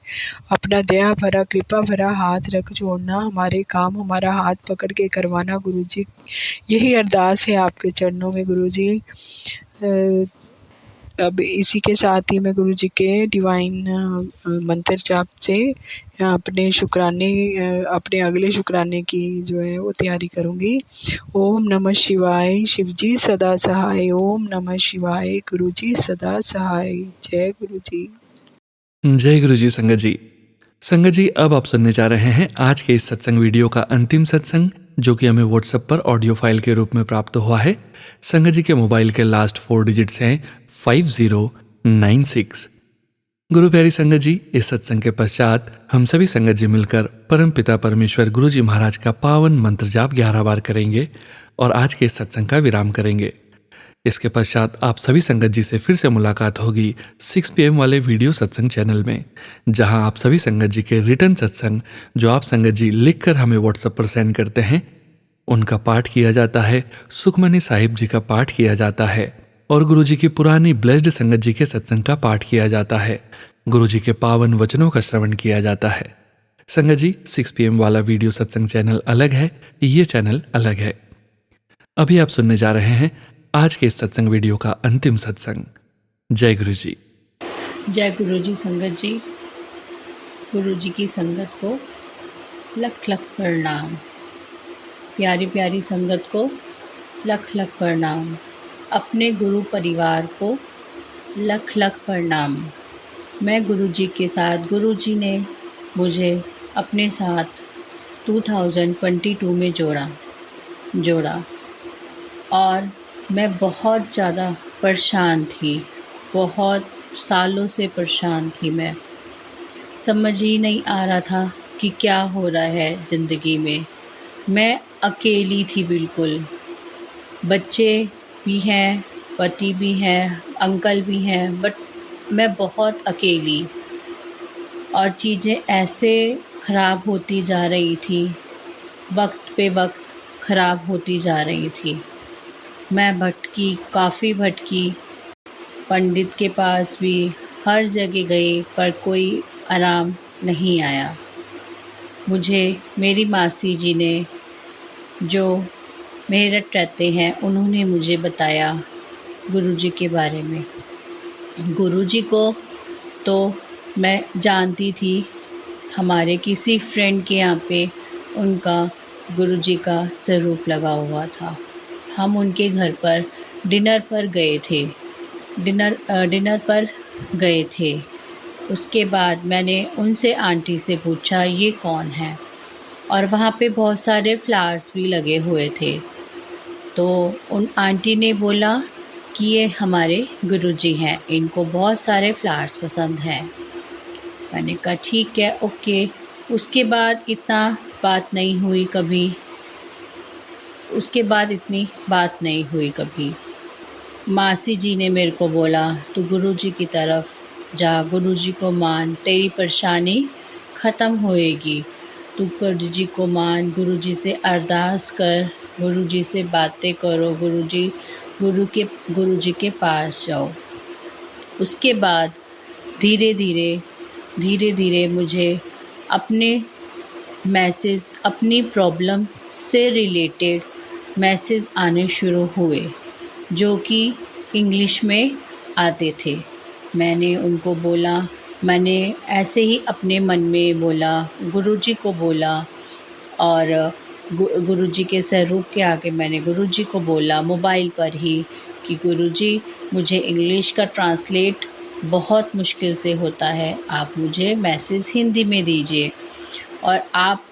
अपना दया भरा कृपा भरा हाथ रख जोड़ना, हमारे काम हमारा हाथ पकड़ के करवाना गुरुजी, यही अरदास है आपके चरणों में गुरुजी। अब इसी के साथ ही मैं गुरुजी के डिवाइन मंत्र जाप से अपने शुक्राने अपने अगले शुक्राने की जो है वो तैयारी करूँगी। ओम नमः शिवाय, शिवजी सदा सहाय। ओम नमः शिवाय, गुरुजी सदा सहाय। जय गुरुजी। जय गुरुजी। संगत जी अब आप सुनने जा रहे हैं आज के इस सत्संग वीडियो का अंतिम सत्संग, जो कि हमें व्हाट्सएप पर ऑडियो फाइल के रूप में प्राप्त हुआ है। संगत जी के मोबाइल के लास्ट 4 डिजिट्स हैं 5096। गुरु प्यारी संगत जी, इस सत्संग के पश्चात हम सभी संगत जी मिलकर परम पिता परमेश्वर गुरुजी महाराज का पावन मंत्र जाप 11 बार करेंगे और आज के इस सत्संग का विराम करेंगे। इसके पश्चात आप सभी संगत जी से फिर से मुलाकात होगी 6 PM वाले वीडियो सत्संग चैनल में, जहां आप सभी संगत जी के रिटर्न सत्संग जो आप संगत जी लिखकर हमें व्हाट्सएप पर सेंड करते हैं उनका पाठ किया जाता है, सुखमनी साहिब जी का पाठ किया जाता है और गुरु जी की पुरानी ब्लेस्ड संगत जी के सत्संग का पाठ किया जाता है, गुरु जी के पावन वचनों का श्रवण किया जाता है। संगत जी 6 PM वाला वीडियो सत्संग चैनल अलग है, ये चैनल अलग है। अभी आप सुनने जा रहे हैं आज के इस सत्संग वीडियो का अंतिम सत्संग। जय गुरु जी। जय गुरु जी। संगत जी, गुरु जी की संगत को लख लख प्रणाम। प्यारी प्यारी संगत को लख लख प्रणाम। अपने गुरु परिवार को लख लख प्रणाम। मैं गुरु जी के साथ, गुरु जी ने मुझे अपने साथ 2022 में जोड़ा और मैं बहुत ज़्यादा परेशान थी, बहुत सालों से परेशान थी। मैं समझ ही नहीं आ रहा था कि क्या हो रहा है ज़िंदगी में। मैं अकेली थी बिल्कुल। बच्चे भी हैं, पति भी हैं, अंकल भी हैं, बट मैं बहुत अकेली, और चीज़ें ऐसे ख़राब होती जा रही थी, वक्त पे वक्त ख़राब होती जा रही थी। मैं भटकी, काफ़ी भटकी, पंडित के पास भी हर जगह गई पर कोई आराम नहीं आया। मुझे मेरी मासी जी ने, जो मेरठ रहते हैं, उन्होंने मुझे बताया गुरुजी के बारे में। गुरुजी को तो मैं जानती थी, हमारे किसी फ्रेंड के यहाँ पे उनका गुरुजी का स्वरूप लगा हुआ था। हम उनके घर पर डिनर पर गए थे। उसके बाद मैंने उनसे आंटी से पूछा ये कौन है, और वहाँ पे बहुत सारे फ्लावर्स भी लगे हुए थे। तो उन आंटी ने बोला कि ये हमारे गुरुजी हैं, इनको बहुत सारे फ्लावर्स पसंद हैं। मैंने कहा ठीक है, ओके। उसके बाद इतना बात नहीं हुई कभी, इतनी बात नहीं हुई कभी। मासी जी ने मेरे को बोला तू गुरुजी की तरफ जा, गुरुजी को मान, तेरी परेशानी ख़त्म होएगी। तू गुरुजी को मान, गुरुजी से अरदास कर, गुरुजी से बातें करो, गुरुजी के पास जाओ। उसके बाद धीरे धीरे मुझे अपने मैसेज, अपनी प्रॉब्लम से रिलेटेड मैसेज आने शुरू हुए, जो कि इंग्लिश में आते थे। मैंने उनको बोला, मैंने ऐसे ही अपने मन में बोला, गुरुजी को बोला, और गुरुजी के स्वरूप के आगे मैंने गुरुजी को बोला मोबाइल पर ही कि गुरुजी मुझे इंग्लिश का ट्रांसलेट बहुत मुश्किल से होता है, आप मुझे मैसेज हिंदी में दीजिए। और आप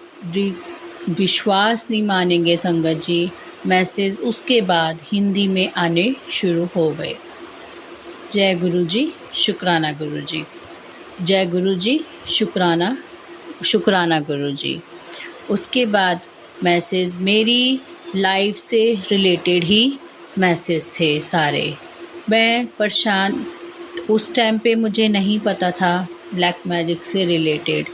विश्वास नहीं मानेंगे संगत जी, मैसेज उसके बाद हिंदी में आने शुरू हो गए। जय गुरुजी, शुक्राना गुरुजी। जय गुरुजी, शुक्राना गुरुजी। उसके बाद मैसेज मेरी लाइफ से रिलेटेड ही मैसेज थे सारे। मैं परेशान, उस टाइम पे मुझे नहीं पता था ब्लैक मैजिक से रिलेटेड,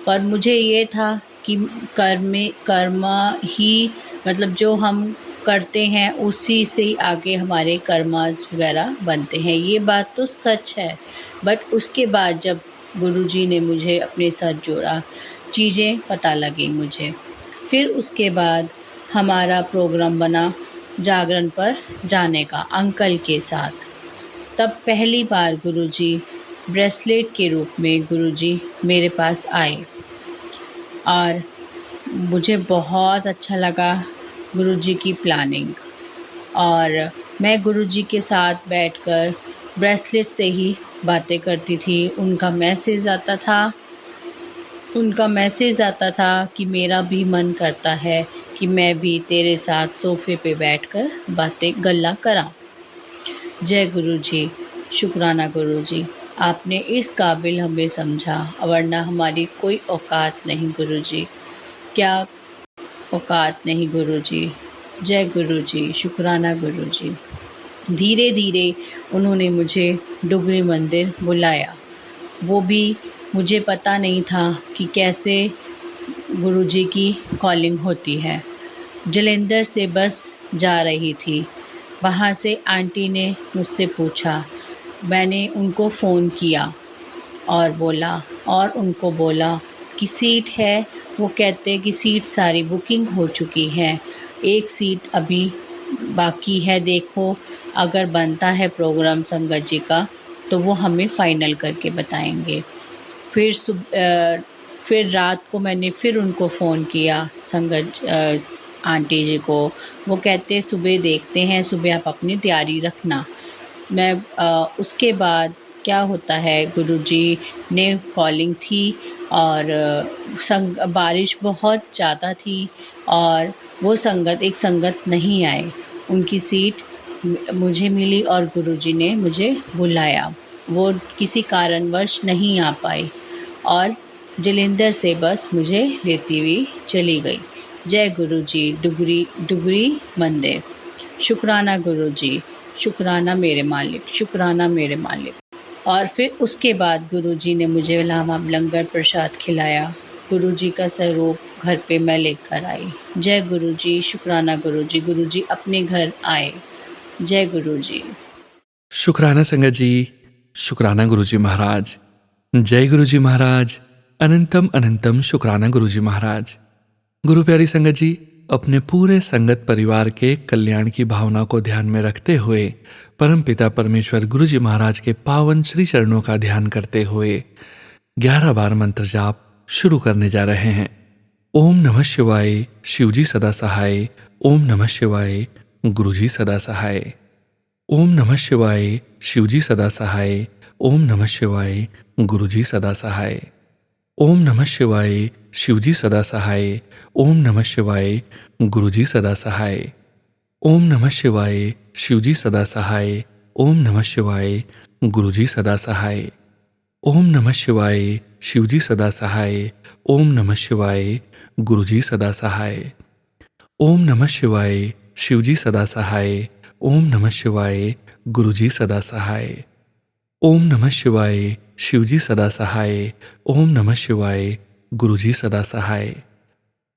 पर मुझे ये था कि कर्मा ही, मतलब जो हम करते हैं उसी से ही आगे हमारे कर्मा वगैरह बनते हैं। ये बात तो सच है, बट उसके बाद जब गुरुजी ने मुझे अपने साथ जोड़ा, चीज़ें पता लगी मुझे। फिर उसके बाद हमारा प्रोग्राम बना जागरण पर जाने का अंकल के साथ। तब पहली बार गुरुजी ब्रेसलेट के रूप में गुरुजी मेरे पास आए, और मुझे बहुत अच्छा लगा गुरुजी की प्लानिंग। और मैं गुरुजी के साथ बैठकर ब्रेसलेट से ही बातें करती थी। उनका मैसेज आता था कि मेरा भी मन करता है कि मैं भी तेरे साथ सोफ़े पे बैठकर बातें गल्ला करा। जय गुरुजी, शुक्राना गुरुजी, आपने इस काबिल हमें समझा, वरना हमारी कोई औकात नहीं गुरुजी, क्या औकात नहीं गुरुजी। जय गुरुजी, शुक्राना गुरुजी। धीरे धीरे उन्होंने मुझे डुगरी मंदिर बुलाया। वो भी मुझे पता नहीं था कि कैसे गुरुजी की कॉलिंग होती है। जलंधर से बस जा रही थी, वहाँ से आंटी ने मुझसे पूछा। मैंने उनको फ़ोन किया और उनको बोला कि सीट है। वो कहते कि सीट सारी बुकिंग हो चुकी है, एक सीट अभी बाकी है, देखो अगर बनता है प्रोग्राम संगत जी का तो वो हमें फ़ाइनल करके बताएंगे। फिर रात को मैंने फिर उनको फ़ोन किया, संगत आंटी जी को। वो कहते सुबह देखते हैं, सुबह आप अपनी तैयारी रखना। मैं उसके बाद क्या होता है, गुरुजी ने कॉलिंग थी और बारिश बहुत ज़्यादा थी और वो एक संगत नहीं आए। उनकी सीट मुझे मिली और गुरुजी ने मुझे बुलाया। वो किसी कारणवश नहीं आ पाई और जलंधर से बस मुझे लेती हुई चली गई। जय गुरुजी, डुगरी मंदिर। शुक्राना गुरुजी, शुक्राना मेरे मालिक, शुक्राना मेरे मालिक। और फिर उसके बाद गुरुजी ने मुझे लंगर प्रसाद खिलाया। गुरुजी का स्वरूप घर पे मैं लेकर आई। जय गुरुजी, शुक्राना गुरुजी। गुरुजी अपने घर आए। जय गुरुजी। शुक्राना संगत जी, शुक्राना गुरुजी महाराज। जय गुरुजी महाराज। अनंतम अनंतम शुक्राना गुरुजी महाराज। गुरु प्यारी संगत जी, अपने पूरे संगत परिवार के कल्याण की भावना को ध्यान में रखते हुए परमपिता परमेश्वर गुरुजी महाराज के पावन श्री चरणों का ध्यान करते हुए 11 बार मंत्र जाप शुरू करने जा रहे हैं। ओम नमः शिवाय शिवजी सदा सहाय। ओम नमः शिवाय गुरुजी सदा सहाय। ओम नमः शिवाय शिवजी सदा सहाय। ओम नमः शिवाय गुरुजी सदा सहाय। ओम नमः शिवाय शिवजी सदा सहाय। ओम नमः शिवाय गुरुजी सदा सहाय। ओम नमः शिवाय शिवजी सदा सहाय। ओम नमः शिवाय गुरुजी सदा सहाय। ओम नमः शिवाय शिवजी सदा सहाय। ओम नमः शिवाय गुरुजी सदा सहाय। ओम नमः शिवाय शिवजी सदा सहाय। ओम नमः शिवाय गुरुजी सदा सहाय। ओम नमः शिवाय शिवजी सदा सहाय। ओम नमः शिवाय गुरुजी सदा सहाय।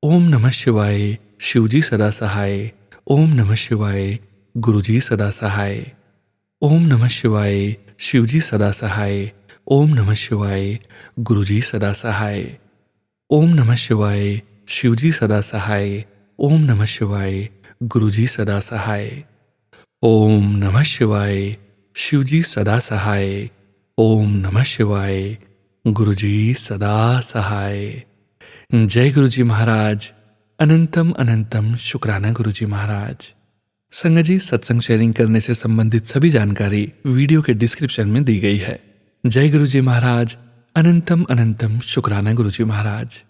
ओम नमः शिवाय शिवजी सदा सहाय। ओम नमः शिवाय गुरुजी सदा सहाय। ओम नमः शिवाय शिवजी सदा सहाय। ओम नमः शिवाय गुरुजी सदा सहाय। ओम नमः शिवाय शिवजी सदा सहाय। ओम नमः शिवाय गुरुजी सदा सहाय। ओम नमः शिवाय शिवजी सदा सहाय। ओम नमः शिवाय गुरुजी सदा सहाय। जय गुरुजी महाराज। अनंतम अनंतम शुक्राना गुरुजी महाराज। संगत जी, सत्संग शेयरिंग करने से संबंधित सभी जानकारी वीडियो के डिस्क्रिप्शन में दी गई है। जय गुरुजी महाराज। अनंतम अनंतम शुक्राना गुरुजी महाराज।